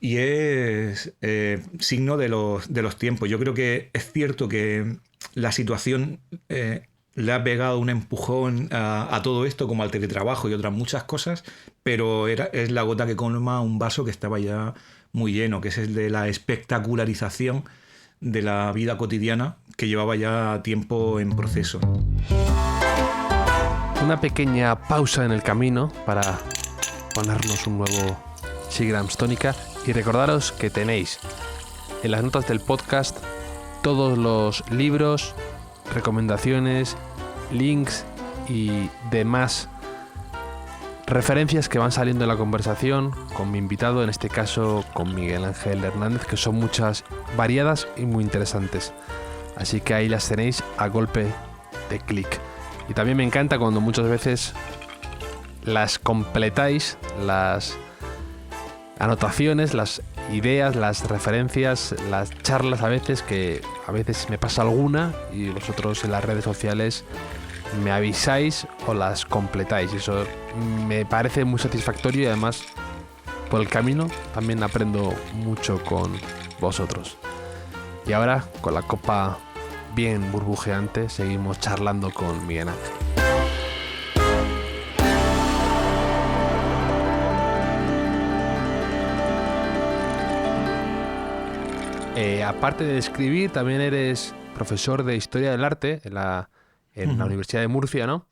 Y es signo de los tiempos. Yo creo que es cierto que la situación le ha pegado un empujón a todo esto, como al teletrabajo y otras muchas cosas, pero es la gota que colma un vaso que estaba ya muy lleno, que es el de la espectacularización de la vida cotidiana, que llevaba ya tiempo en proceso. Una pequeña pausa en el camino para ponernos un nuevo Seagrams Tónica y recordaros que tenéis en las notas del podcast todos los libros, recomendaciones, links y demás referencias que van saliendo en la conversación con mi invitado, en este caso con Miguel Ángel Hernández, que son muchas, variadas y muy interesantes. Así que ahí las tenéis a golpe de clic. Y también me encanta cuando muchas veces las completáis, las anotaciones, las ideas, las referencias, las charlas a veces, que a veces me pasa alguna y vosotros en las redes sociales me avisáis o las completáis. Eso me parece muy satisfactorio y además por el camino también aprendo mucho con vosotros. Y ahora, con la copa bien burbujeante, seguimos charlando con Miguel Ángel. Aparte de escribir, también eres profesor de Historia del Arte en la Universidad de Murcia, ¿no?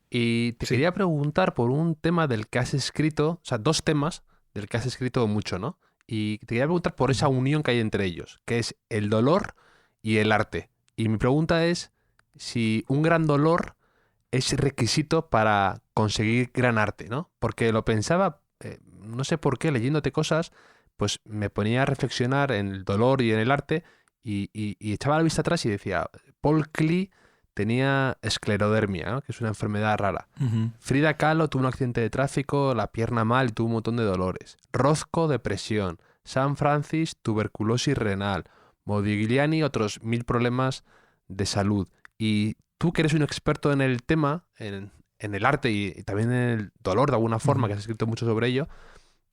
Y te quería preguntar por un tema del que has escrito, o sea, 2 temas del que has escrito mucho, ¿no? Y te quería preguntar por esa unión que hay entre ellos, que es el dolor y el arte. Y mi pregunta es si un gran dolor es requisito para conseguir gran arte, ¿no? Porque lo pensaba, no sé por qué, leyéndote cosas, pues me ponía a reflexionar en el dolor y en el arte y echaba la vista atrás y decía, Paul Klee tenía esclerodermia, ¿no? Que es una enfermedad rara. Frida Kahlo tuvo un accidente de tráfico, la pierna mal y tuvo un montón de dolores. Rothko, depresión. San Francis, tuberculosis renal. Modigliani, otros 1000 problemas de salud. Y tú, que eres un experto en el tema, en el arte y también en el dolor de alguna forma, que has escrito mucho sobre ello,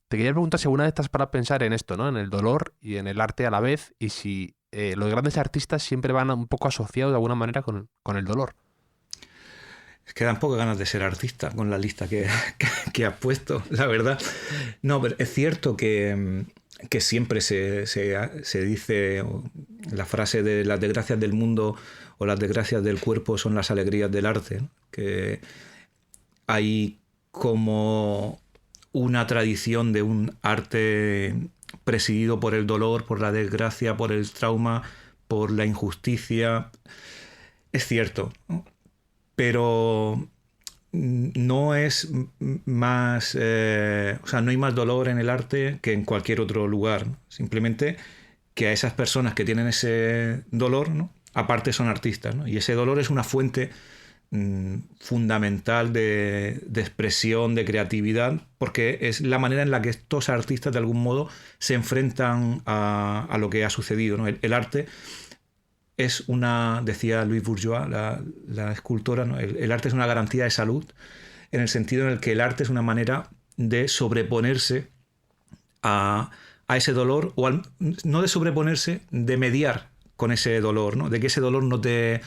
te quería preguntar si alguna vez estás para pensar en esto, ¿no? En el dolor y en el arte a la vez, y si los grandes artistas siempre van un poco asociados de alguna manera con el dolor. Es que dan pocas ganas de ser artista con la lista que has puesto, la verdad. No, pero es cierto que siempre se dice la frase de las desgracias del mundo o las desgracias del cuerpo son las alegrías del arte, ¿no? Que hay como una tradición de un arte presidido por el dolor, por la desgracia, por el trauma, por la injusticia. Es cierto, ¿no? Pero no es más... o sea, no hay más dolor en el arte que en cualquier otro lugar, ¿no? Simplemente que a esas personas que tienen ese dolor, ¿no? Aparte son artistas, ¿no? Y ese dolor es una fuente fundamental de expresión, de creatividad, porque es la manera en la que estos artistas de algún modo se enfrentan a lo que ha sucedido, ¿no? El arte es una, decía Louise Bourgeois, la escultora, ¿no? El arte es una garantía de salud, en el sentido en el que el arte es una manera de sobreponerse a ese dolor, no de sobreponerse, de mediar con ese dolor, ¿no? De que ese dolor no te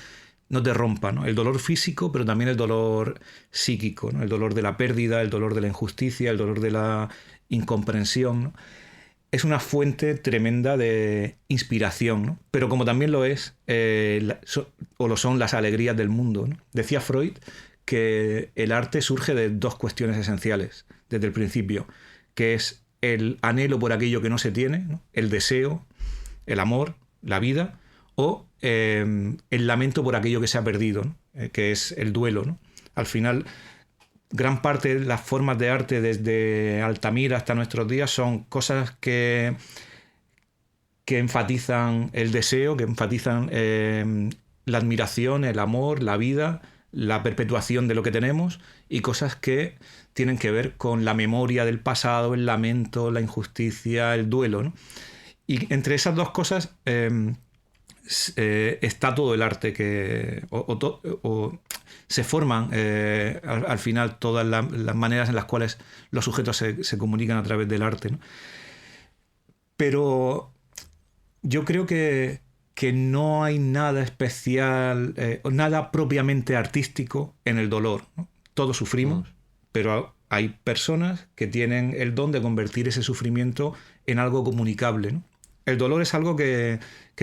rompa, ¿no? El dolor físico, pero también el dolor psíquico, ¿no? El dolor de la pérdida, el dolor de la injusticia, el dolor de la incomprensión, ¿no? Es una fuente tremenda de inspiración, ¿no? Pero como también lo es, o lo son las alegrías del mundo, ¿no? Decía Freud que el arte surge de 2 cuestiones esenciales desde el principio, que es el anhelo por aquello que no se tiene, ¿no? El deseo, el amor, la vida, o el lamento por aquello que se ha perdido, ¿no? Que es el duelo, ¿no? Al final, gran parte de las formas de arte, desde Altamira hasta nuestros días, son cosas que enfatizan el deseo, que enfatizan la admiración, el amor, la vida, la perpetuación de lo que tenemos, y cosas que tienen que ver con la memoria del pasado, el lamento, la injusticia, el duelo, ¿no? Y entre esas 2 cosas está todo el arte o se forman al final todas las maneras en las cuales los sujetos se comunican a través del arte, ¿no? Pero yo creo que no hay nada especial, nada propiamente artístico en el dolor, ¿no? Todos sufrimos, pero hay personas que tienen el don de convertir ese sufrimiento en algo comunicable, ¿no? El dolor es algo que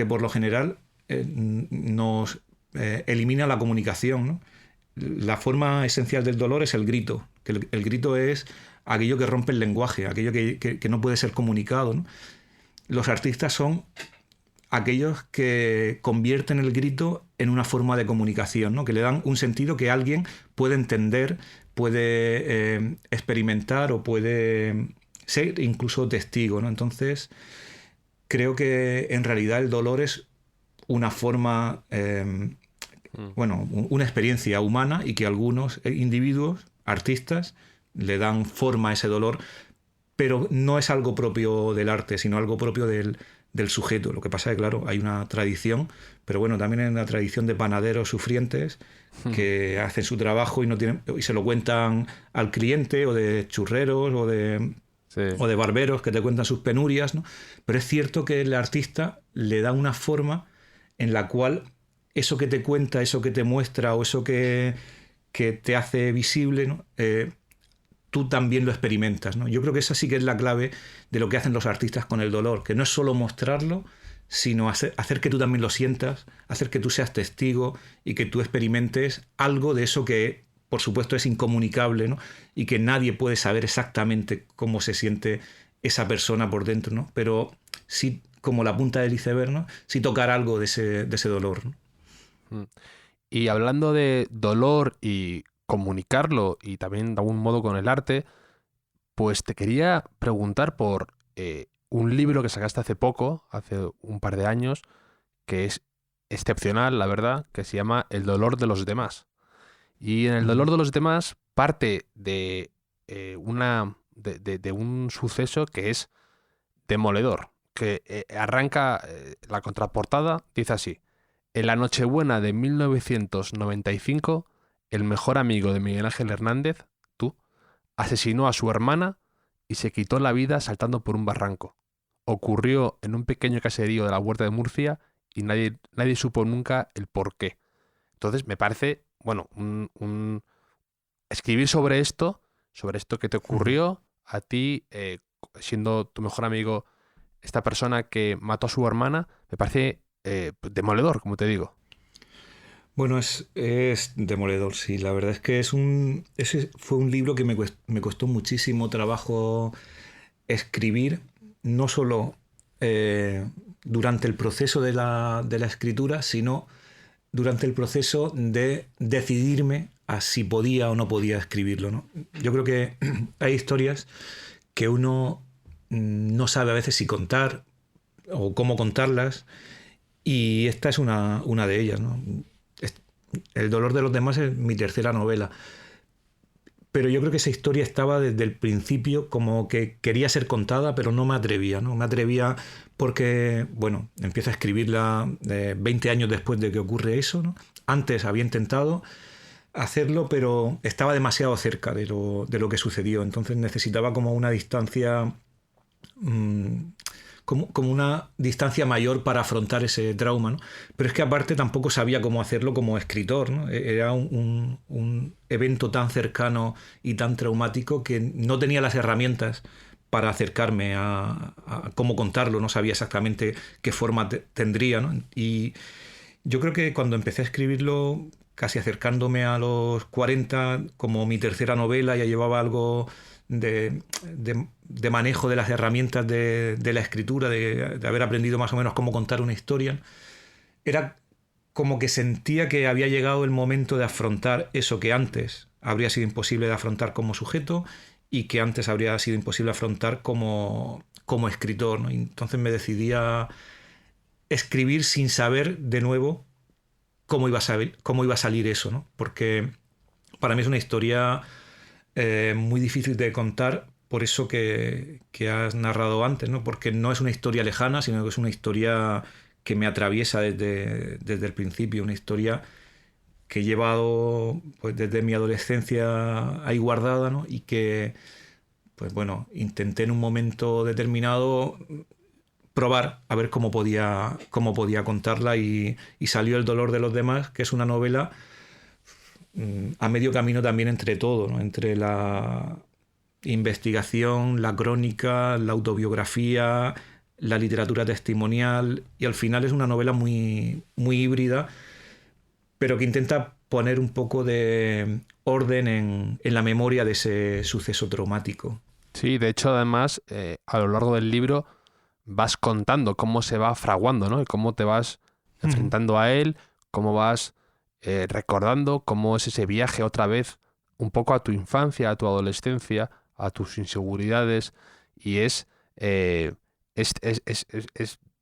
por lo general nos elimina la comunicación, ¿no? La forma esencial del dolor es el grito, que el grito es aquello que rompe el lenguaje, aquello que no puede ser comunicado, ¿no? Los artistas son aquellos que convierten el grito en una forma de comunicación, ¿no? Que le dan un sentido que alguien puede entender, puede experimentar o puede ser incluso testigo, ¿no? Entonces, creo que en realidad el dolor es una forma, una experiencia humana, y que algunos individuos, artistas, le dan forma a ese dolor, pero no es algo propio del arte, sino algo propio del sujeto. Lo que pasa es que, claro, hay una tradición, pero bueno, también hay una tradición de panaderos sufrientes que hacen su trabajo y se lo cuentan al cliente, o de churreros, o de barberos que te cuentan sus penurias, ¿no? Pero es cierto que el artista le da una forma en la cual eso que te cuenta, eso que te muestra, o eso que te hace visible, ¿no? Tú también lo experimentas, ¿no? Yo creo que esa sí que es la clave de lo que hacen los artistas con el dolor, que no es solo mostrarlo, sino hacer que tú también lo sientas, hacer que tú seas testigo y que tú experimentes algo de eso que, por supuesto, es incomunicable, ¿no? Y que nadie puede saber exactamente cómo se siente esa persona por dentro, ¿no? Pero sí, como la punta del iceberg, ¿no? Sí tocar algo de ese dolor, ¿no? Y hablando de dolor y comunicarlo y también de algún modo con el arte, pues te quería preguntar por un libro que sacaste hace poco, hace un par de años, que es excepcional, la verdad, que se llama El dolor de los demás. Y en El dolor de los demás parte de de un suceso que es demoledor, que arranca la contraportada, dice así: en la Nochebuena de 1995, el mejor amigo de Miguel Ángel Hernández, tú, asesinó a su hermana y se quitó la vida saltando por un barranco. Ocurrió en un pequeño caserío de la Huerta de Murcia y nadie supo nunca el por qué. Entonces me parece, bueno, escribir sobre esto que te ocurrió a ti, siendo tu mejor amigo esta persona que mató a su hermana, me parece demoledor, como te digo. Bueno, es demoledor, sí. La verdad es que ese fue un libro que me costó muchísimo trabajo escribir, no solo durante el proceso de la escritura, sino durante el proceso de decidirme a si podía o no podía escribirlo, ¿no? Yo creo que hay historias que uno no sabe a veces si contar o cómo contarlas, y esta es una de ellas, ¿no? El dolor de los demás es mi tercera novela, pero yo creo que esa historia estaba desde el principio como que quería ser contada, pero no me atrevía, ¿no? Me atrevía porque, bueno, empiezo a escribirla 20 años después de que ocurre eso, ¿no? Antes había intentado hacerlo, pero estaba demasiado cerca de lo que sucedió, entonces necesitaba como una distancia, como una distancia mayor para afrontar ese trauma, ¿no? Pero es que aparte tampoco sabía cómo hacerlo como escritor, ¿no? Era un evento tan cercano y tan traumático que no tenía las herramientas para acercarme a cómo contarlo, no sabía exactamente qué forma tendría, ¿no? Y yo creo que cuando empecé a escribirlo, casi acercándome a los 40, como mi tercera novela, ya llevaba algo de manejo de las herramientas de la escritura, de haber aprendido más o menos cómo contar una historia. Era como que sentía que había llegado el momento de afrontar eso que antes habría sido imposible de afrontar como sujeto y que antes habría sido imposible afrontar como escritor, ¿no? Y entonces me decidí a escribir sin saber de nuevo cómo iba a salir eso, ¿no? Porque para mí es una historia muy difícil de contar, por eso que has narrado antes, ¿no? Porque no es una historia lejana, sino que es una historia que me atraviesa desde el principio, una historia que he llevado pues desde mi adolescencia ahí guardada, ¿no? Y que, pues bueno, intenté en un momento determinado probar a ver cómo podía contarla, y salió El dolor de los demás, que es una novela a medio camino también entre todo, ¿no? Entre la investigación, la crónica, la autobiografía, la literatura testimonial, y al final es una novela muy, muy híbrida, pero que intenta poner un poco de orden en la memoria de ese suceso traumático. Sí, de hecho, además, a lo largo del libro vas contando cómo se va fraguando, ¿no? Y cómo te vas enfrentando a él, cómo vas recordando cómo es ese viaje otra vez un poco a tu infancia, a tu adolescencia, a tus inseguridades, y es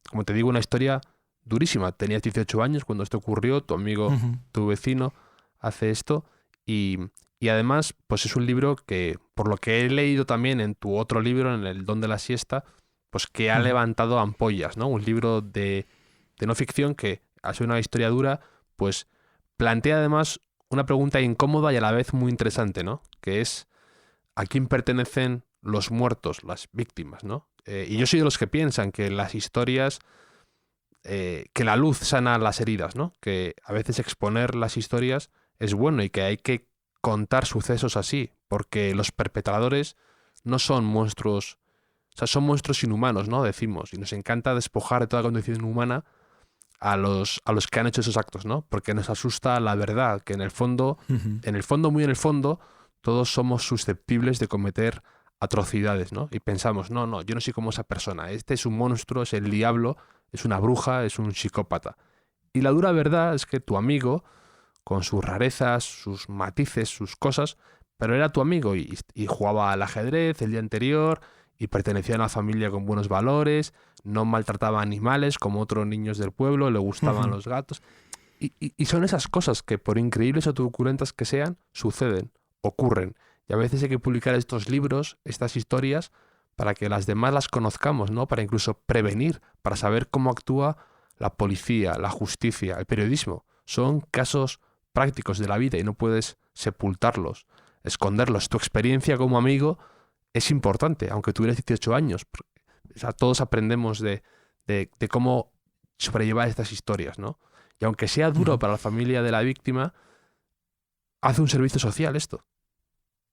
como te digo, una historia durísima. Tenías 18 años cuando esto ocurrió, tu amigo, tu vecino, hace esto, y además, pues es un libro que, por lo que he leído también en tu otro libro, en El don de la siesta, pues que ha levantado ampollas, ¿no? Un libro de no ficción que, al ser una historia dura, pues plantea además una pregunta incómoda y a la vez muy interesante, ¿no? Que es, ¿a quién pertenecen los muertos, las víctimas, ¿no? Y yo soy de los que piensan que las historias, que la luz sana las heridas, ¿no? Que a veces exponer las historias es bueno y que hay que contar sucesos así, porque los perpetradores no son monstruos. O sea, son monstruos inhumanos, ¿no? Decimos, y nos encanta despojar de toda condición humana a los que han hecho esos actos, ¿no? Porque nos asusta la verdad, que en el fondo, muy en el fondo, todos somos susceptibles de cometer atrocidades, ¿no? Y pensamos, no, yo no soy como esa persona, este es un monstruo, es el diablo, es una bruja, es un psicópata. Y la dura verdad es que tu amigo, con sus rarezas, sus matices, sus cosas, pero era tu amigo y jugaba al ajedrez el día anterior y pertenecía a una familia con buenos valores, no maltrataba animales como otros niños del pueblo, le gustaban los gatos. Y son esas cosas que, por increíbles o truculentas que sean, suceden, ocurren. Y a veces hay que publicar estos libros, estas historias, para que las demás las conozcamos, ¿no? Para incluso prevenir, para saber cómo actúa la policía, la justicia, el periodismo. Son casos prácticos de la vida y no puedes sepultarlos, esconderlos. Tu experiencia como amigo es importante, aunque tuvieras 18 años. O sea, todos aprendemos de cómo sobrellevar estas historias, ¿no? Y aunque sea duro para la familia de la víctima, hace un servicio social esto.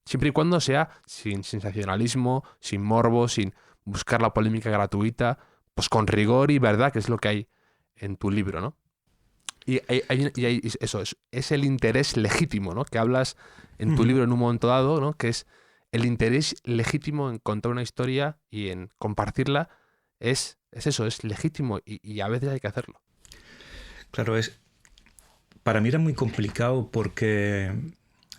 Siempre y cuando sea sin sensacionalismo, sin morbo, sin buscar la polémica gratuita, pues con rigor y verdad, que es lo que hay en tu libro, ¿no? Y eso es el interés legítimo, ¿no? Que hablas en tu libro en un momento dado, ¿no? Que es el interés legítimo en contar una historia y en compartirla. Es eso, es legítimo y a veces hay que hacerlo. Claro, para mí era muy complicado porque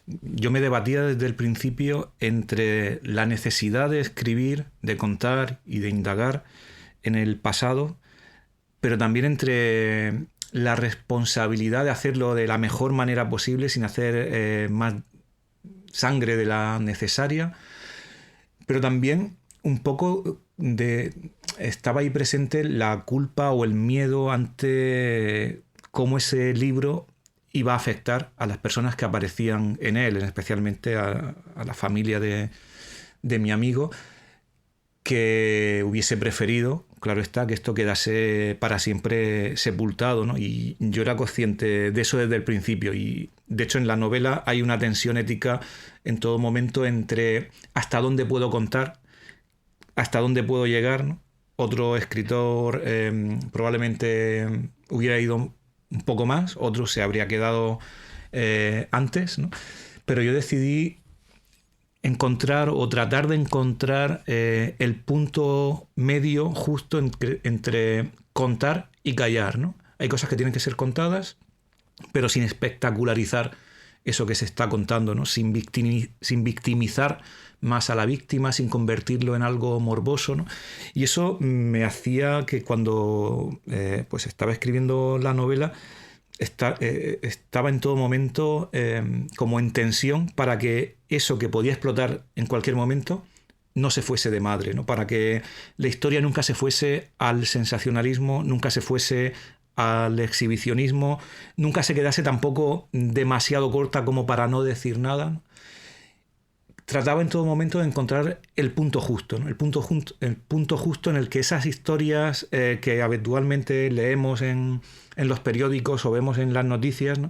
yo me debatía desde el principio entre la necesidad de escribir, de contar y de indagar en el pasado, pero también entre la responsabilidad de hacerlo de la mejor manera posible sin hacer más sangre de la necesaria, pero también un poco estaba ahí presente la culpa o el miedo ante cómo ese libro iba a afectar a las personas que aparecían en él, especialmente a la familia de mi amigo, que hubiese preferido, claro está, que esto quedase para siempre sepultado, ¿no? Y yo era consciente de eso desde el principio y de hecho en la novela hay una tensión ética en todo momento entre hasta dónde puedo contar, hasta dónde puedo llegar, ¿no? Otro escritor probablemente hubiera ido un poco más, otro se habría quedado antes, ¿no? Pero yo decidí encontrar o tratar de encontrar el punto medio justo entre contar y callar, ¿no? Hay cosas que tienen que ser contadas, pero sin espectacularizar eso que se está contando, ¿no? Sin victimizar más a la víctima, sin convertirlo en algo morboso, ¿no? Y eso me hacía que cuando pues estaba escribiendo la novela estaba en todo momento como en tensión para que eso que podía explotar en cualquier momento no se fuese de madre, ¿no? Para que la historia nunca se fuese al sensacionalismo, nunca se fuese al exhibicionismo, nunca se quedase tampoco demasiado corta como para no decir nada, ¿no? Trataba en todo momento de encontrar el punto justo, ¿no? El punto justo en el que esas historias que habitualmente leemos en los periódicos o vemos en las noticias, ¿no?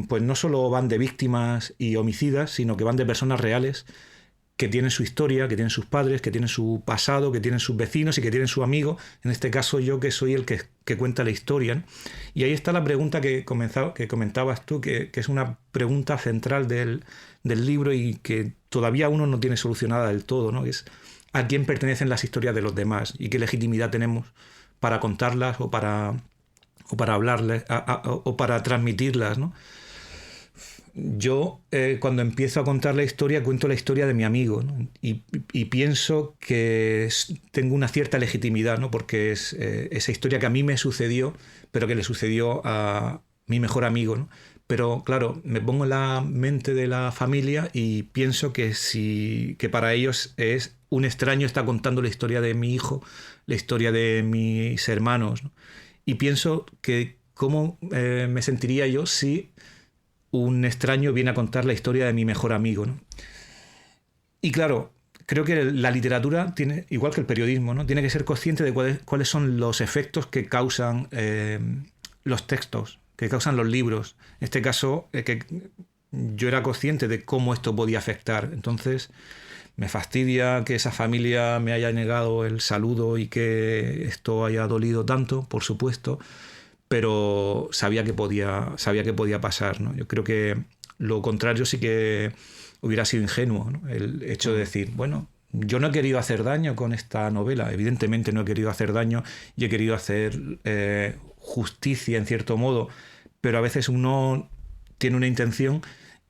Pues no solo van de víctimas y homicidas, sino que van de personas reales que tienen su historia, que tienen sus padres, que tienen su pasado, que tienen sus vecinos y que tienen su amigo. En este caso yo, que soy el que cuenta la historia, ¿no? Y ahí está la pregunta que comentabas tú, que es una pregunta central del libro y que todavía uno no tiene solucionada del todo, ¿no? Es a quién pertenecen las historias de los demás y qué legitimidad tenemos para contarlas o para hablarles o para transmitirlas, ¿no? Yo cuando empiezo a contar la historia cuento la historia de mi amigo, ¿no? Y pienso que tengo una cierta legitimidad, ¿no? Porque es esa historia que a mí me sucedió, pero que le sucedió a mi mejor amigo, ¿no? Pero claro, me pongo en la mente de la familia y pienso que para ellos es un extraño está contando la historia de mi hijo, la historia de mis hermanos, ¿no? Y pienso que cómo me sentiría yo si un extraño viene a contar la historia de mi mejor amigo, ¿no? Y claro, creo que la literatura tiene, igual que el periodismo, ¿no? Tiene que ser consciente de cuáles son los efectos que causan los textos, que causan los libros. En este caso, que yo era consciente de cómo esto podía afectar. Entonces, Me fastidia que esa familia me haya negado el saludo y que esto haya dolido tanto, por supuesto, pero sabía que podía pasar, ¿no? Yo creo que lo contrario sí que hubiera sido ingenuo, ¿no? El hecho de decir, bueno, yo no he querido hacer daño con esta novela, evidentemente no he querido hacer daño y he querido hacer justicia en cierto modo, pero a veces uno tiene una intención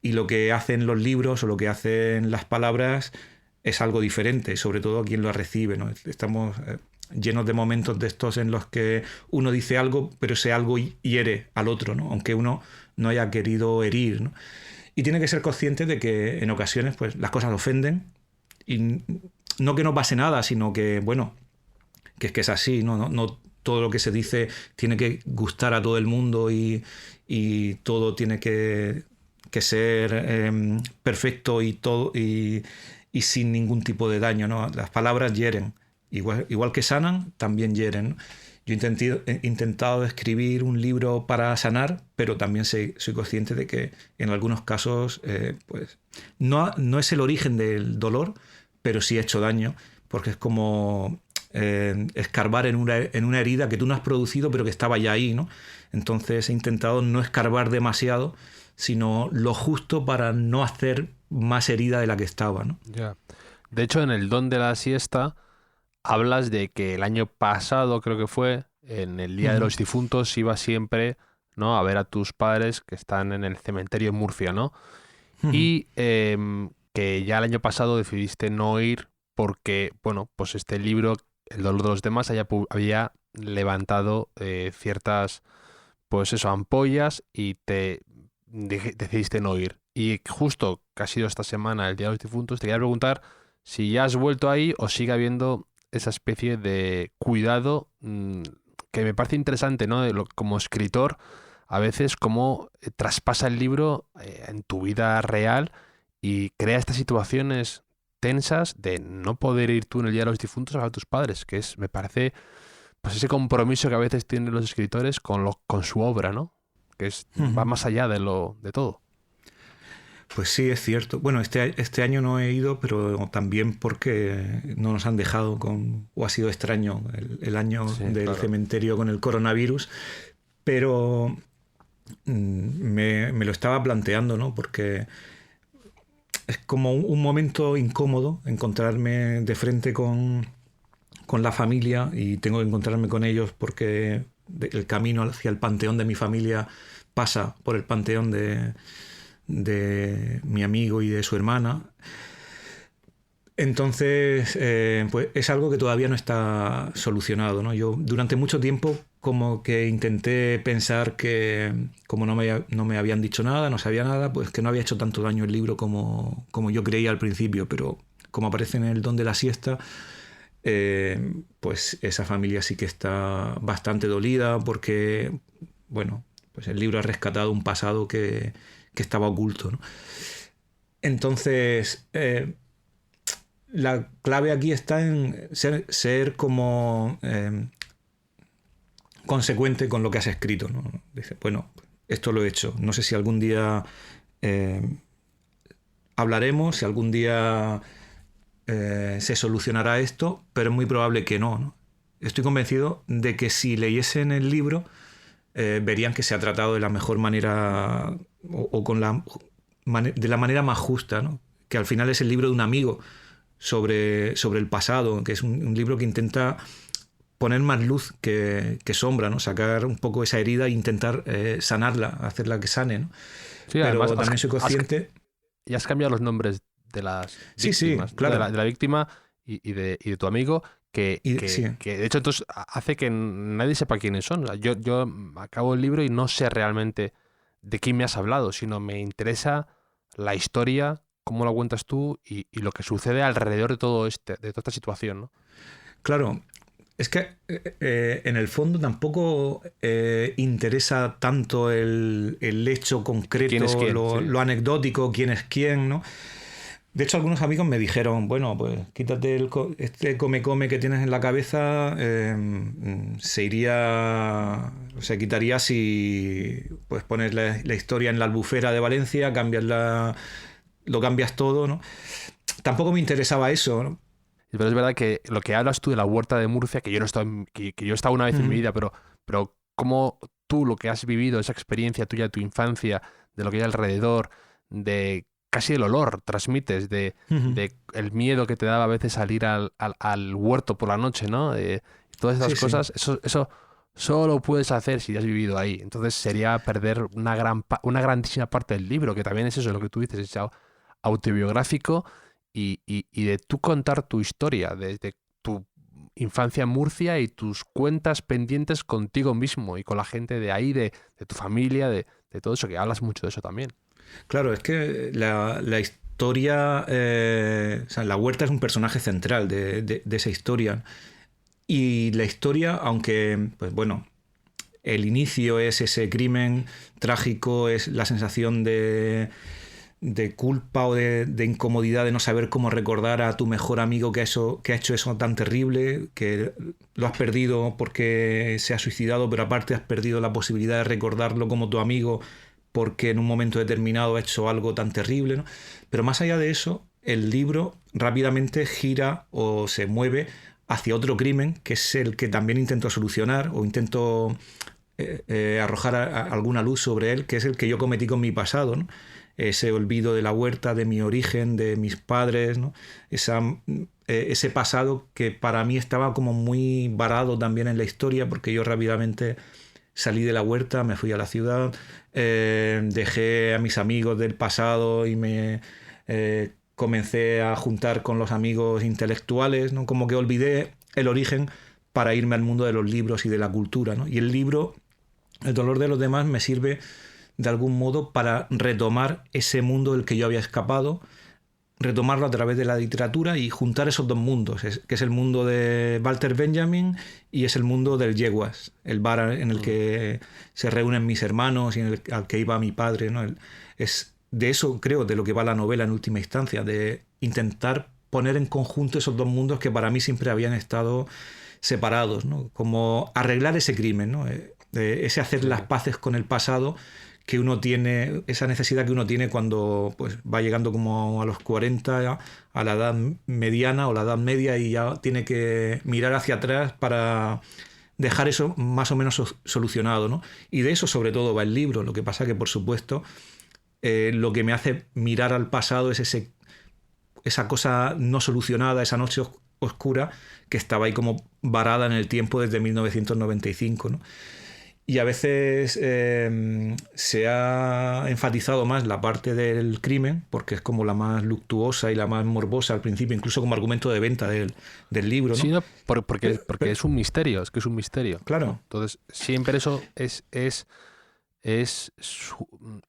y lo que hacen los libros o lo que hacen las palabras es algo diferente, sobre todo a quien lo recibe, ¿no? Estamos llenos de momentos de estos en los que uno dice algo, pero ese algo hiere al otro, ¿no? Aunque uno no haya querido herir, ¿no? Y tiene que ser consciente de que en ocasiones pues, las cosas ofenden y no que no pase nada, sino que, bueno, que es así, ¿no? No todo lo que se dice tiene que gustar a todo el mundo y todo tiene que ser perfecto y todo y sin ningún tipo de daño, ¿no? Las palabras hieren. Igual que sanan, también hieren, ¿no? Yo he intentado escribir un libro para sanar, pero también soy consciente de que en algunos casos pues no es el origen del dolor, pero sí he hecho daño, porque es como escarbar en una herida que tú no has producido, pero que estaba ya ahí, ¿no? Entonces he intentado no escarbar demasiado, sino lo justo para no hacer más herida de la que estaba, ¿no? Ya. De hecho, en el Don de la Siesta hablas de que el año pasado, creo que fue, en el Día de los Difuntos, ibas siempre, ¿no?, a ver a tus padres que están en el cementerio en Murcia, ¿no? Y que ya el año pasado decidiste no ir porque, bueno, pues este libro, El dolor de los demás, había levantado ciertas, pues eso, ampollas y decidiste no ir. Y justo que ha sido esta semana el Día de los Difuntos, te quería preguntar si ya has vuelto ahí o sigue habiendo esa especie de cuidado que me parece interesante, ¿no? Como escritor, a veces cómo traspasa el libro en tu vida real y crea estas situaciones tensas de no poder ir tú en el Día de los Difuntos a ver a tus padres, que me parece, pues ese compromiso que a veces tienen los escritores con su obra, ¿no? Que va más allá de todo. Pues sí, es cierto. Bueno, este año no he ido, pero también porque no nos han dejado o ha sido extraño el año del cementerio con el coronavirus, pero me lo estaba planteando, ¿no? Porque es como un momento incómodo encontrarme de frente con la familia y tengo que encontrarme con ellos porque el camino hacia el panteón de mi familia pasa por el panteón de mi amigo y de su hermana. Entonces, pues es algo que todavía no está solucionado, ¿no? Yo durante mucho tiempo como que intenté pensar que como no me habían dicho nada, no sabía nada, pues que no había hecho tanto daño el libro como yo creía al principio, pero como aparece en el Don de la Siesta, pues esa familia sí que está bastante dolida porque, bueno, pues el libro ha rescatado un pasado que estaba oculto, ¿no? Entonces, la clave aquí está en ser como consecuente con lo que has escrito, ¿no? Dice, bueno, esto lo he hecho. No sé si algún día hablaremos, si algún día se solucionará esto, pero es muy probable que no. Estoy convencido de que si leyesen el libro verían que se ha tratado de la mejor manera o de la manera más justa, ¿no? Que al final es el libro de un amigo sobre el pasado, que es un libro que intenta poner más luz que sombra, ¿no? Sacar un poco esa herida e intentar sanarla, hacerla que sane, ¿no? Sí, pero además, también soy consciente... Y has cambiado los nombres de las víctimas, sí, claro. de la víctima y de tu amigo, que de hecho entonces hace que nadie sepa quiénes son. O sea, yo acabo el libro y no sé realmente de quién me has hablado, sino me interesa la historia, cómo la cuentas tú y lo que sucede alrededor de toda esta situación, ¿no? Claro, es que en el fondo tampoco interesa tanto el hecho concreto, ¿Quién es quién? lo anecdótico, quién es quién, ¿no? De hecho, algunos amigos me dijeron, bueno, pues quítate este come que tienes en la cabeza, se quitaría si pues pones la historia en la Albufera de Valencia, lo cambias todo, ¿no? tampoco me interesaba eso, ¿no? Pero es verdad que lo que hablas tú de la huerta de Murcia, que yo no he estado, que yo he estado una vez en mi vida, pero cómo tú lo que has vivido, esa experiencia tuya de tu infancia, de lo que hay alrededor, de casi el olor transmites, de el miedo que te daba a veces salir al huerto por la noche, ¿no? Todas esas cosas, sí. Eso solo puedes hacer si has vivido ahí. Entonces sería perder una grandísima parte del libro, que también es eso, lo que tú dices, es autobiográfico y de tú contar tu historia, desde tu infancia en Murcia y tus cuentas pendientes contigo mismo y con la gente de ahí, de tu familia, de todo eso, que hablas mucho de eso también. Claro, es que la historia, o sea, la huerta es un personaje central de esa historia. Y la historia, aunque, pues bueno, el inicio es ese crimen trágico, es la sensación de culpa o de incomodidad de no saber cómo recordar a tu mejor amigo que ha hecho eso tan terrible, que lo has perdido porque se ha suicidado, pero aparte has perdido la posibilidad de recordarlo como tu amigo porque en un momento determinado ha hecho algo tan terrible, ¿no? Pero más allá de eso, el libro rápidamente gira o se mueve hacia otro crimen, que es el que también intento solucionar o intento arrojar alguna luz sobre él, que es el que yo cometí con mi pasado, ¿no? Ese olvido de la huerta, de mi origen, de mis padres, ¿no? Ese pasado que para mí estaba como muy varado también en la historia, porque yo rápidamente salí de la huerta, me fui a la ciudad, dejé a mis amigos del pasado y me comencé a juntar con los amigos intelectuales, ¿no? Como que olvidé el origen para irme al mundo de los libros y de la cultura, ¿no? Y el libro, El dolor de los demás, me sirve de algún modo para retomar ese mundo del que yo había escapado, retomarlo a través de la literatura y juntar esos dos mundos, que es el mundo de Walter Benjamin y es el mundo del Yeguas, el bar en el que se reúnen mis hermanos y al que iba mi padre, ¿no? Es de eso, creo, de lo que va la novela en última instancia, de intentar poner en conjunto esos dos mundos que para mí siempre habían estado separados, ¿no? Como arreglar ese crimen, ¿no? Ese hacer las paces con el pasado que uno tiene, esa necesidad que uno tiene cuando pues, va llegando como a los 40, a la edad mediana o la edad media y ya tiene que mirar hacia atrás para dejar eso más o menos solucionado, ¿no? Y de eso sobre todo va el libro. Lo que pasa que, por supuesto, lo que me hace mirar al pasado es esa cosa no solucionada, esa noche oscura que estaba ahí como varada en el tiempo desde 1995, ¿no? Y a veces se ha enfatizado más la parte del crimen, porque es como la más luctuosa y la más morbosa al principio, incluso como argumento de venta del libro, ¿no? Sí, no, porque es un misterio, es que es un misterio. Claro. Entonces, siempre eso es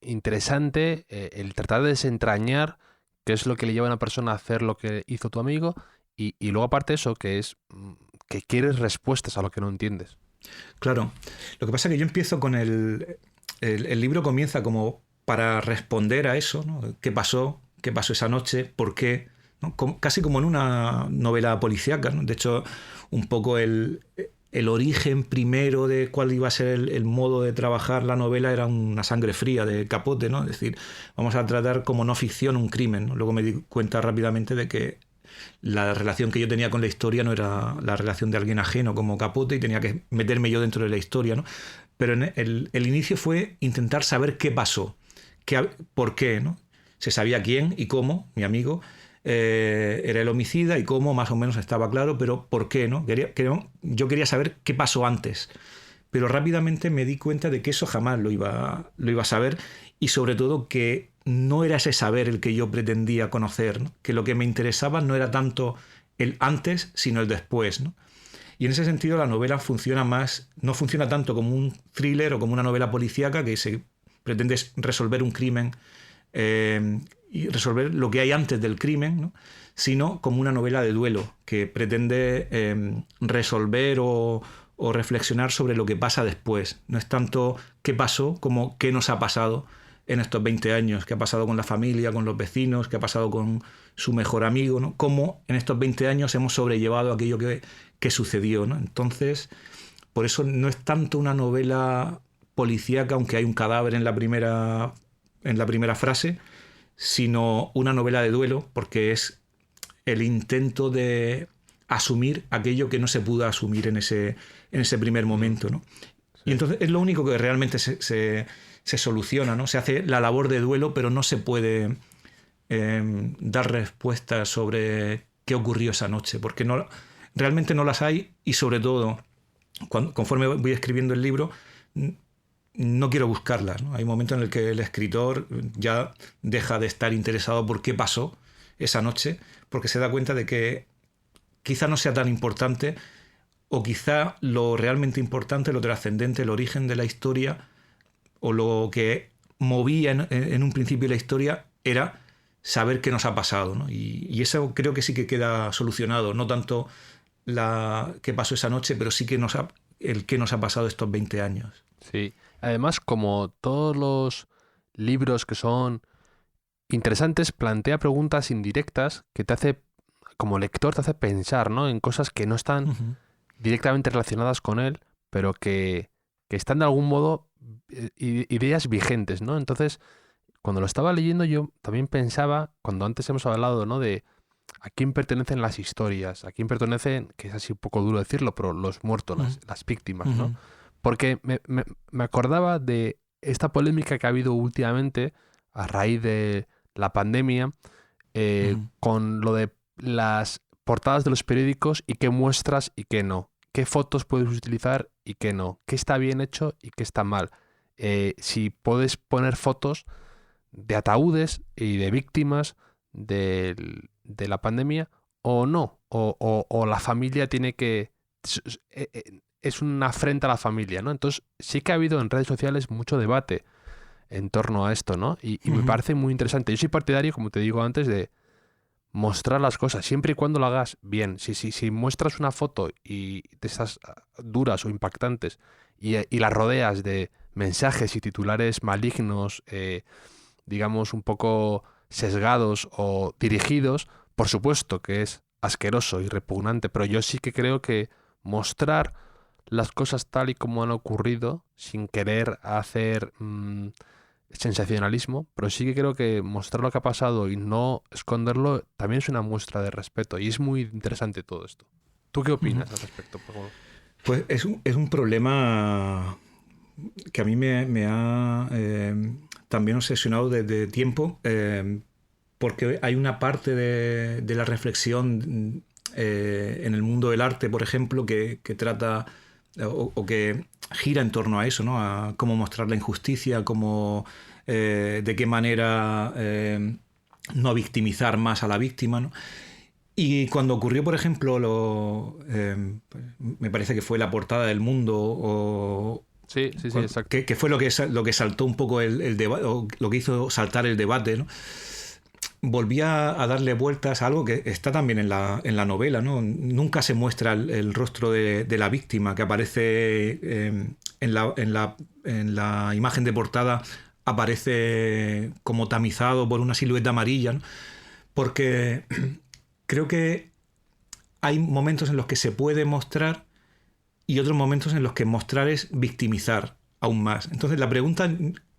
interesante, el tratar de desentrañar qué es lo que le lleva a una persona a hacer lo que hizo tu amigo y luego aparte eso, que es que quieres respuestas a lo que no entiendes. Claro. Lo que pasa es que yo empiezo con el libro comienza como para responder a eso, ¿no? ¿Qué pasó esa noche? ¿Por qué? ¿No? Casi como en una novela policíaca, ¿no? De hecho, un poco el origen primero de cuál iba a ser el modo de trabajar la novela era una sangre fría de Capote, ¿no? Es decir, vamos a tratar como no ficción un crimen, ¿no? Luego me di cuenta rápidamente de que la relación que yo tenía con la historia no era la relación de alguien ajeno como Capote y tenía que meterme yo dentro de la historia, ¿no? Pero el inicio fue intentar saber qué pasó, por qué, ¿no? Se sabía quién y cómo, mi amigo, era el homicida y cómo más o menos estaba claro, pero por qué, ¿no? Yo quería saber qué pasó antes, pero rápidamente me di cuenta de que eso jamás lo iba a saber y sobre todo que no era ese saber el que yo pretendía conocer, ¿no? Que lo que me interesaba no era tanto el antes, sino el después, ¿no? Y en ese sentido la novela no funciona tanto como un thriller o como una novela policíaca que se pretende resolver un crimen y resolver lo que hay antes del crimen, ¿no? Sino como una novela de duelo que pretende resolver o reflexionar sobre lo que pasa después. No es tanto qué pasó como qué nos ha pasado en estos 20 años, qué ha pasado con la familia, con los vecinos, qué ha pasado con su mejor amigo, ¿no? Cómo en estos 20 años hemos sobrellevado aquello que sucedió, ¿no? Entonces, por eso no es tanto una novela policíaca, aunque hay un cadáver en la primera frase, sino una novela de duelo, porque es el intento de asumir aquello que no se pudo asumir en ese primer momento, ¿no? Sí. Y entonces es lo único que realmente se soluciona, ¿no? Se hace la labor de duelo, pero no se puede dar respuestas sobre qué ocurrió esa noche, porque realmente no las hay, y sobre todo, conforme voy escribiendo el libro, no quiero buscarlas, ¿no? Hay momentos en el que el escritor ya deja de estar interesado por qué pasó esa noche, porque se da cuenta de que quizá no sea tan importante, o quizá lo realmente importante, lo trascendente, el origen de la historia, o lo que movía en un principio la historia, era saber qué nos ha pasado, ¿no? Y eso creo que sí que queda solucionado, no tanto qué pasó esa noche, pero sí que el qué nos ha pasado estos 20 años. Sí, además, como todos los libros que son interesantes, plantea preguntas indirectas que te hace, como lector, te hace pensar, ¿no? En cosas que no están directamente relacionadas con él, pero que están de algún modo ideas vigentes, ¿no? Entonces, cuando lo estaba leyendo, yo también pensaba, cuando antes hemos hablado, ¿no?, de a quién pertenecen las historias, a quién pertenecen, que es así un poco duro decirlo, pero los muertos, las víctimas, ¿no? Porque me acordaba de esta polémica que ha habido últimamente a raíz de la pandemia, con lo de las portadas de los periódicos y qué muestras y qué no. Qué fotos puedes utilizar y qué no. Qué está bien hecho y qué está mal. Si puedes poner fotos de ataúdes y de víctimas de la pandemia o no. O la familia tiene que... es una afrenta a la familia, ¿no? Entonces sí que ha habido en redes sociales mucho debate en torno a esto, ¿no? Y me parece muy interesante. Yo soy partidario, como te digo antes, de mostrar las cosas, siempre y cuando lo hagas bien. Si muestras una foto y de esas duras o impactantes y la rodeas de mensajes y titulares malignos, digamos un poco sesgados o dirigidos, por supuesto que es asqueroso y repugnante, pero yo sí que creo que mostrar las cosas tal y como han ocurrido, sin querer hacer sensacionalismo, pero sí que creo que mostrar lo que ha pasado y no esconderlo también es una muestra de respeto, y es muy interesante todo esto. ¿Tú qué opinas al respecto? Pues es un problema que a mí me ha también obsesionado desde tiempo, porque hay una parte de la reflexión en el mundo del arte, por ejemplo, que trata o que gira en torno a eso, ¿no? A cómo mostrar la injusticia, cómo, de qué manera no victimizar más a la víctima, ¿no? Y cuando ocurrió, por ejemplo, me parece que fue la portada del Mundo, o sí, exacto. Que fue lo que saltó un poco el debate, o lo que hizo saltar el debate, ¿no? Volvía a darle vueltas a algo que está también en la novela, ¿no? Nunca se muestra el rostro de la víctima, que aparece en la imagen de portada, aparece como tamizado por una silueta amarilla, ¿no? Porque creo que hay momentos en los que se puede mostrar y otros momentos en los que mostrar es victimizar aún más. Entonces la pregunta,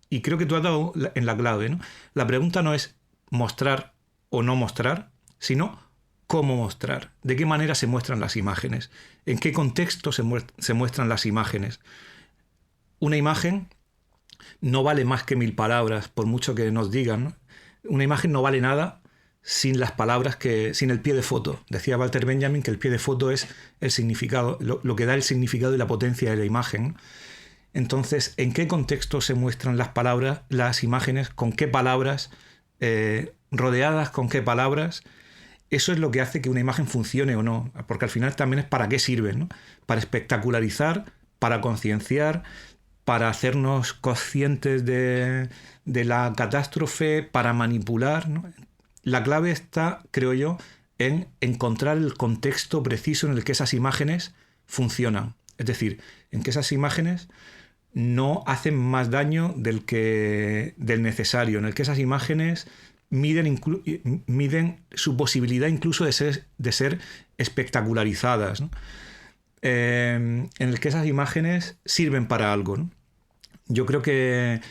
y creo que tú has dado en la clave, ¿no? La pregunta no es mostrar o no mostrar, sino cómo mostrar, de qué manera se muestran las imágenes, en qué contexto se muestran las imágenes. Una imagen no vale más que 1000 palabras, por mucho que nos digan, ¿no? Una imagen no vale nada sin las palabras, sin el pie de foto. Decía Walter Benjamin que el pie de foto es el significado, lo que da el significado y la potencia de la imagen. Entonces, ¿en qué contexto se muestran las palabras, las imágenes, con qué palabras, rodeadas con qué palabras? Eso es lo que hace que una imagen funcione o no, porque al final también es para qué sirve, ¿no? Para espectacularizar, para concienciar, para hacernos conscientes de la catástrofe, para manipular, ¿no? La clave está, creo yo, en encontrar el contexto preciso en el que esas imágenes funcionan. Es decir, en que esas imágenes no hacen más daño del necesario, en el que esas imágenes miden su posibilidad incluso de ser espectacularizadas, ¿no? En el que esas imágenes sirven para algo, ¿no? Yo creo que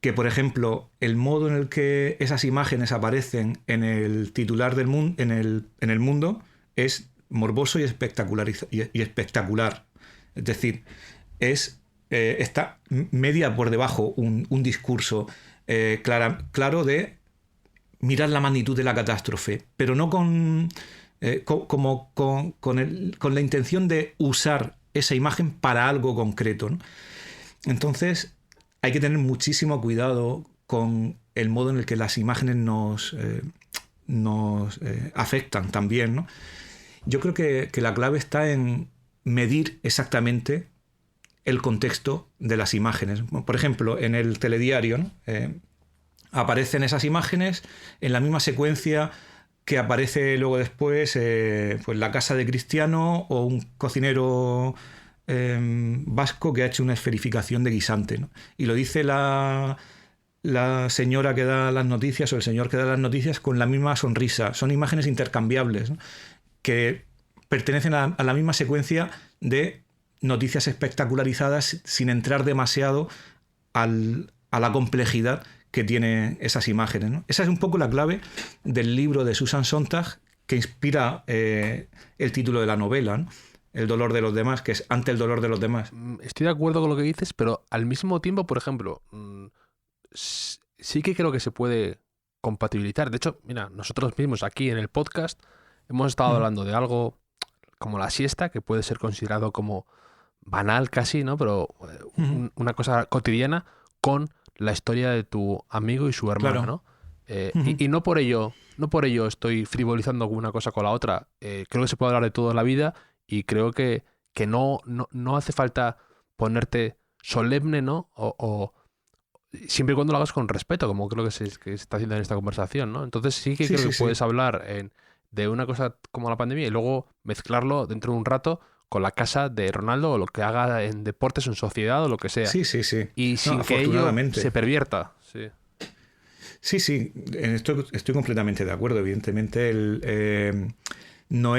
que, por ejemplo, el modo en el que esas imágenes aparecen en el titular del mundo, en el mundo, es morboso y espectacular. Es decir, está media por debajo un discurso claro de mirar la magnitud de la catástrofe, pero no con la intención de usar esa imagen para algo concreto, ¿no? Entonces, hay que tener muchísimo cuidado con el modo en el que las imágenes nos afectan también, ¿no? Yo creo que la clave está en medir exactamente el contexto de las imágenes. Por ejemplo, en el telediario, ¿no? Aparecen esas imágenes en la misma secuencia que aparece luego después pues la casa de Cristiano o un cocinero vasco que ha hecho una esferificación de guisante, ¿no? Y lo dice la señora que da las noticias o el señor que da las noticias con la misma sonrisa. Son imágenes intercambiables, ¿no? Que pertenecen a la misma secuencia de noticias espectacularizadas sin entrar demasiado a la complejidad que tiene esas imágenes, ¿no? Esa es un poco la clave del libro de Susan Sontag que inspira el título de la novela, ¿no? El dolor de los demás, que es ante el dolor de los demás. Estoy de acuerdo con lo que dices, pero al mismo tiempo, por ejemplo, sí que creo que se puede compatibilizar. De hecho, mira, nosotros mismos aquí en el podcast hemos estado hablando de algo como la siesta, que puede ser considerado como banal casi, ¿no? Pero una cosa cotidiana con la historia de tu amigo y su hermana, Claro. ¿no? Y no por ello estoy frivolizando una cosa con la otra. Creo que se puede hablar de todo en la vida y creo que no hace falta ponerte solemne, ¿no? O siempre y cuando lo hagas con respeto, como creo que se está haciendo en esta conversación, ¿no? Entonces sí que creo que puedes hablar de una cosa como la pandemia y luego mezclarlo dentro de un rato con la casa de Ronaldo o lo que haga en deportes, en sociedad o lo que sea. Sí. Y sin que ello se pervierta. Sí. Sí, estoy completamente de acuerdo. Evidentemente, no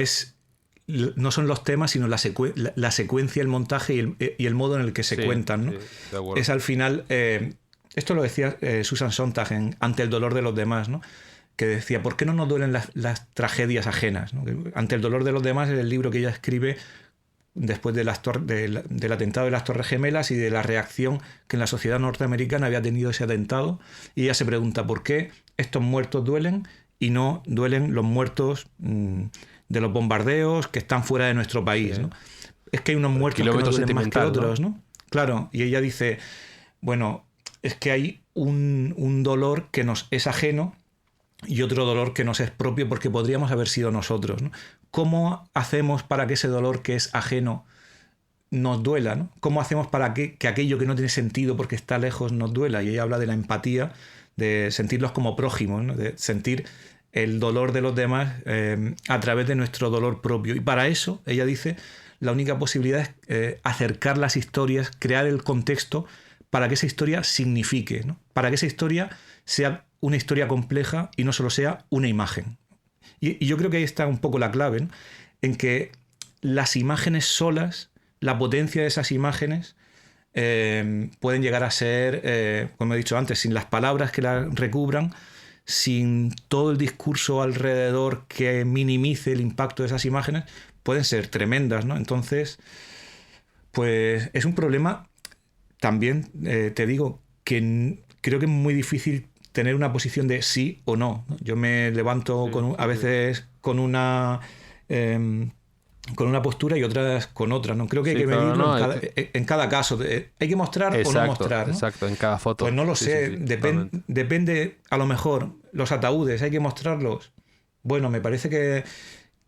son los temas, sino la secuencia, el montaje y el modo en el que se cuentan, ¿no? Sí, de acuerdo. Es al final... esto lo decía Susan Sontag Ante el dolor de los demás, ¿no? Que decía, ¿por qué no nos duelen las tragedias ajenas, ¿no? Ante el dolor de los demás es el libro que ella escribe después del atentado de las Torres Gemelas y de la reacción que en la sociedad norteamericana había tenido ese atentado. Y ella se pregunta, ¿por qué estos muertos duelen y no duelen los muertos de los bombardeos que están fuera de nuestro país, ¿no? Es que hay unos muertos que no duelen más que otros, ¿no? Claro, y ella dice, bueno, es que hay un dolor que nos es ajeno y otro dolor que nos es propio porque podríamos haber sido nosotros, ¿no? ¿Cómo hacemos para que ese dolor que es ajeno nos duela, ¿no? ¿Cómo hacemos para que aquello que no tiene sentido porque está lejos nos duela? Y ella habla de la empatía, de sentirlos como prójimos, ¿no? De sentir el dolor de los demás a través de nuestro dolor propio. Y para eso, ella dice, la única posibilidad es acercar las historias, crear el contexto para que esa historia signifique, ¿no? Para que esa historia sea una historia compleja y no solo sea una imagen. Y yo creo que ahí está un poco la clave, ¿no? En que las imágenes solas, la potencia de esas imágenes pueden llegar a ser, como he dicho antes, sin las palabras que las recubran, sin todo el discurso alrededor que minimice el impacto de esas imágenes, pueden ser tremendas, ¿no? Entonces, pues es un problema también, te digo, que creo que es muy difícil tener una posición de sí o no. Yo me levanto a veces con una postura y otras con otra, ¿no? Creo que hay que medirlo en cada caso. ¿Hay que mostrar o no mostrar, ¿no? Exacto, en cada foto. Pues no lo sé. Depende, a lo mejor, los ataúdes, ¿hay que mostrarlos? Bueno, me parece que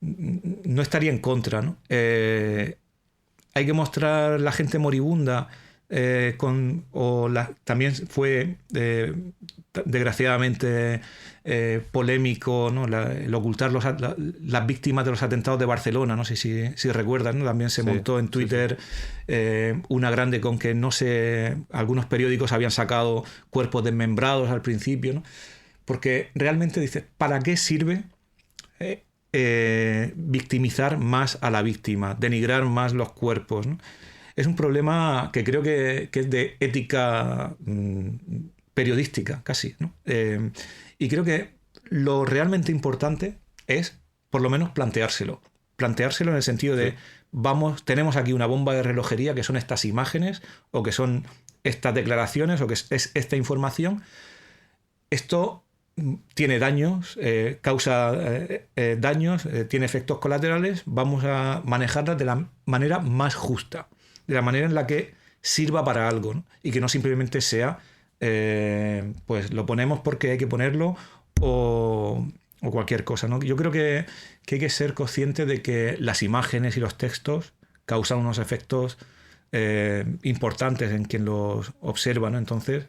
no estaría en contra, ¿no? Hay que mostrar la gente moribunda. También fue desgraciadamente polémico, ¿no? El ocultar las víctimas de los atentados de Barcelona, no sé si recuerdan, ¿no? También se montó en Twitter una grande con que algunos periódicos habían sacado cuerpos desmembrados al principio, ¿no? Porque realmente dices, ¿para qué sirve victimizar más a la víctima, denigrar más los cuerpos, ¿no? Es un problema que creo que es de ética periodística, casi, ¿no? Y creo que lo realmente importante es, por lo menos, planteárselo. Planteárselo en el sentido de, tenemos aquí una bomba de relojería que son estas imágenes, o que son estas declaraciones, o que es esta información. Esto tiene daños, causa daños, tiene efectos colaterales. Vamos a manejarlas de la manera más justa, de la manera en la que sirva para algo, ¿no? Y que no simplemente sea, pues lo ponemos porque hay que ponerlo, o cualquier cosa, ¿no? Yo creo que hay que ser consciente de que las imágenes y los textos causan unos efectos importantes en quien los observa, ¿no? Entonces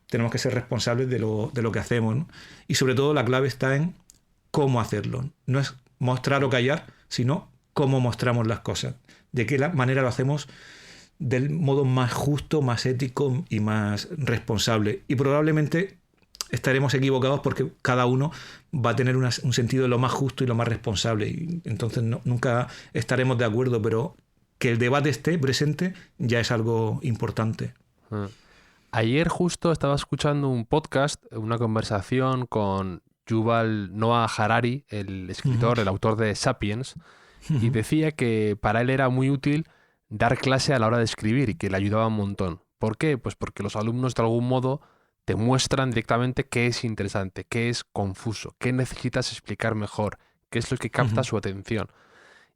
tenemos que ser responsables de lo que hacemos, ¿no? Y sobre todo la clave está en cómo hacerlo. No es mostrar o callar, sino cómo mostramos las cosas. De qué manera lo hacemos del modo más justo, más ético y más responsable. Y probablemente estaremos equivocados porque cada uno va a tener un sentido de lo más justo y lo más responsable. Y entonces nunca estaremos de acuerdo, pero que el debate esté presente ya es algo importante. Ayer justo estaba escuchando un podcast, una conversación con Yuval Noah Harari, el escritor, el autor de Sapiens, y decía que para él era muy útil dar clase a la hora de escribir y que le ayudaba un montón. ¿Por qué? Pues porque los alumnos de algún modo te muestran directamente qué es interesante, qué es confuso, qué necesitas explicar mejor, qué es lo que capta su atención.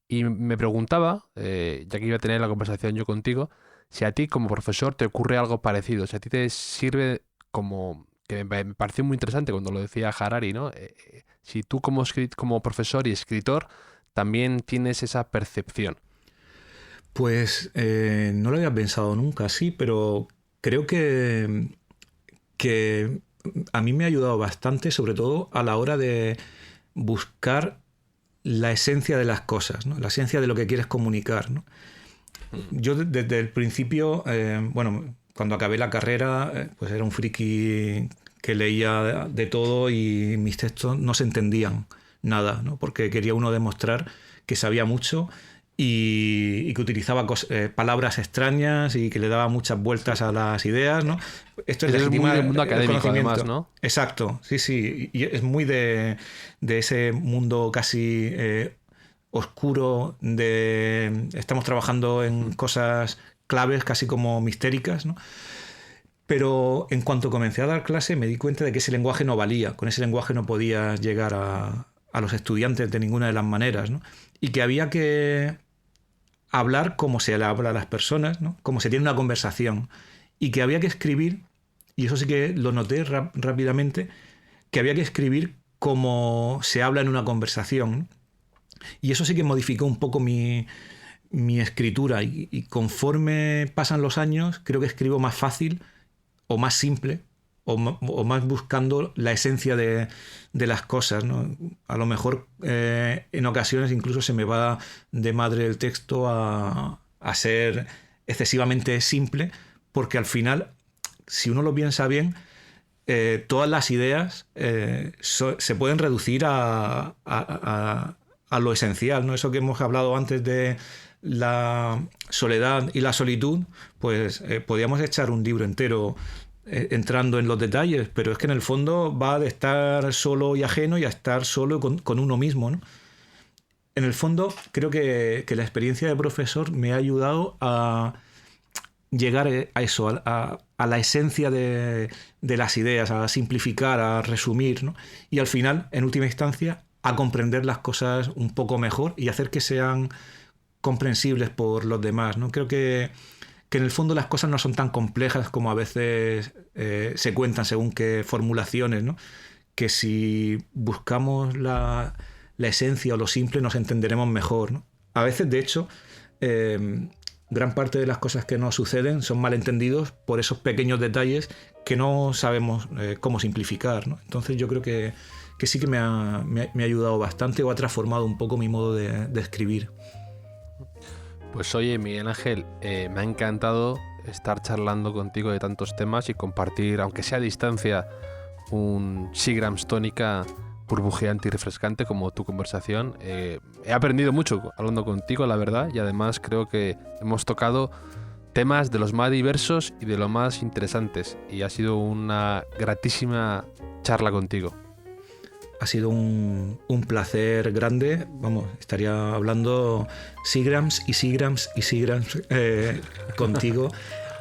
Y me preguntaba, ya que iba a tener la conversación yo contigo, si a ti como profesor te ocurre algo parecido, si a ti te sirve como, que me pareció muy interesante cuando lo decía Harari, ¿no? Si tú como profesor y escritor también tienes esa percepción. Pues no lo había pensado nunca así, pero creo que a mí me ha ayudado bastante, sobre todo a la hora de buscar la esencia de las cosas, ¿no? La esencia de lo que quieres comunicar, ¿no? Yo desde el principio, cuando acabé la carrera, pues era un friki que leía de todo y mis textos no se entendían nada, ¿no? Porque quería uno demostrar que sabía mucho y que utilizaba palabras extrañas y que le daba muchas vueltas a las ideas, ¿no? Esto es muy del mundo académico, además, ¿no? Exacto, sí. Y es muy de ese mundo casi oscuro, estamos trabajando en cosas claves, casi como mistéricas, ¿no? Pero en cuanto comencé a dar clase me di cuenta de que ese lenguaje no valía. Con ese lenguaje no podías llegar a los estudiantes de ninguna de las maneras, ¿no? Y que había que hablar como se le habla a las personas, ¿no? Como se tiene una conversación. Y que había que escribir, y eso sí que lo noté rápidamente, que había que escribir como se habla en una conversación, ¿no? Y eso sí que modificó un poco mi escritura. Y conforme pasan los años, creo que escribo más fácil o más simple, o más buscando la esencia de las cosas, ¿no? A lo mejor en ocasiones incluso se me va de madre el texto a ser excesivamente simple, porque al final, si uno lo piensa bien, todas las ideas se pueden reducir a lo esencial, ¿no? Eso que hemos hablado antes de la soledad y la solitud, pues podríamos echar un libro entero entrando en los detalles, pero es que en el fondo va de estar solo y ajeno y a estar solo con uno mismo, ¿no? En el fondo creo que la experiencia de profesor me ha ayudado a llegar a eso, a la esencia de las ideas, a simplificar, a resumir, ¿no? Y al final, en última instancia, a comprender las cosas un poco mejor y hacer que sean comprensibles por los demás, ¿no? Creo que en el fondo las cosas no son tan complejas como a veces se cuentan según qué formulaciones, ¿no? Que si buscamos la esencia o lo simple nos entenderemos mejor, ¿no? A veces, de hecho, gran parte de las cosas que nos suceden son malentendidos por esos pequeños detalles que no sabemos cómo simplificar, ¿no? Entonces yo creo que sí que me ha ayudado bastante o ha transformado un poco mi modo de escribir. Pues oye, Miguel Ángel, me ha encantado estar charlando contigo de tantos temas y compartir, aunque sea a distancia, un Seagram's tónica burbujeante y refrescante como tu conversación. He aprendido mucho hablando contigo, la verdad, y además creo que hemos tocado temas de los más diversos y de los más interesantes. Y ha sido una gratísima charla contigo. Ha sido un placer grande. Vamos, estaría hablando sigrams y sigrams y sigrams contigo,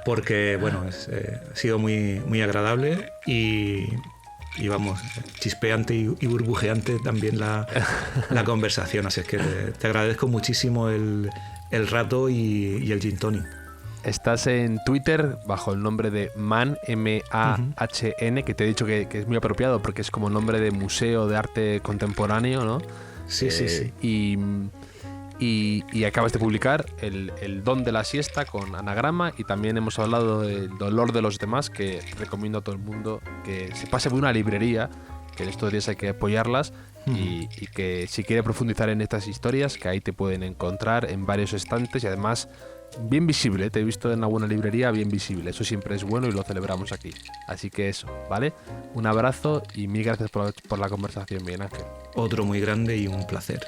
porque bueno, ha sido muy, muy agradable y vamos, chispeante y burbujeante también la conversación. Así es que te agradezco muchísimo el rato y el gin tonic. Estás en Twitter bajo el nombre de Man, M-A-H-N, que te he dicho que es muy apropiado porque es como nombre de museo de arte contemporáneo, ¿no? Sí. Y acabas de publicar el Don de la Siesta con anagrama, y también hemos hablado del dolor de los demás, que recomiendo a todo el mundo que se pase por una librería, que en estos días hay que apoyarlas, y que si quiere profundizar en estas historias, que ahí te pueden encontrar en varios estantes y además bien visible. Te he visto en alguna librería bien visible, eso siempre es bueno y lo celebramos aquí. Así que eso, ¿vale? Un abrazo y mil gracias por la conversación, Miguel Ángel. Otro muy grande y un placer.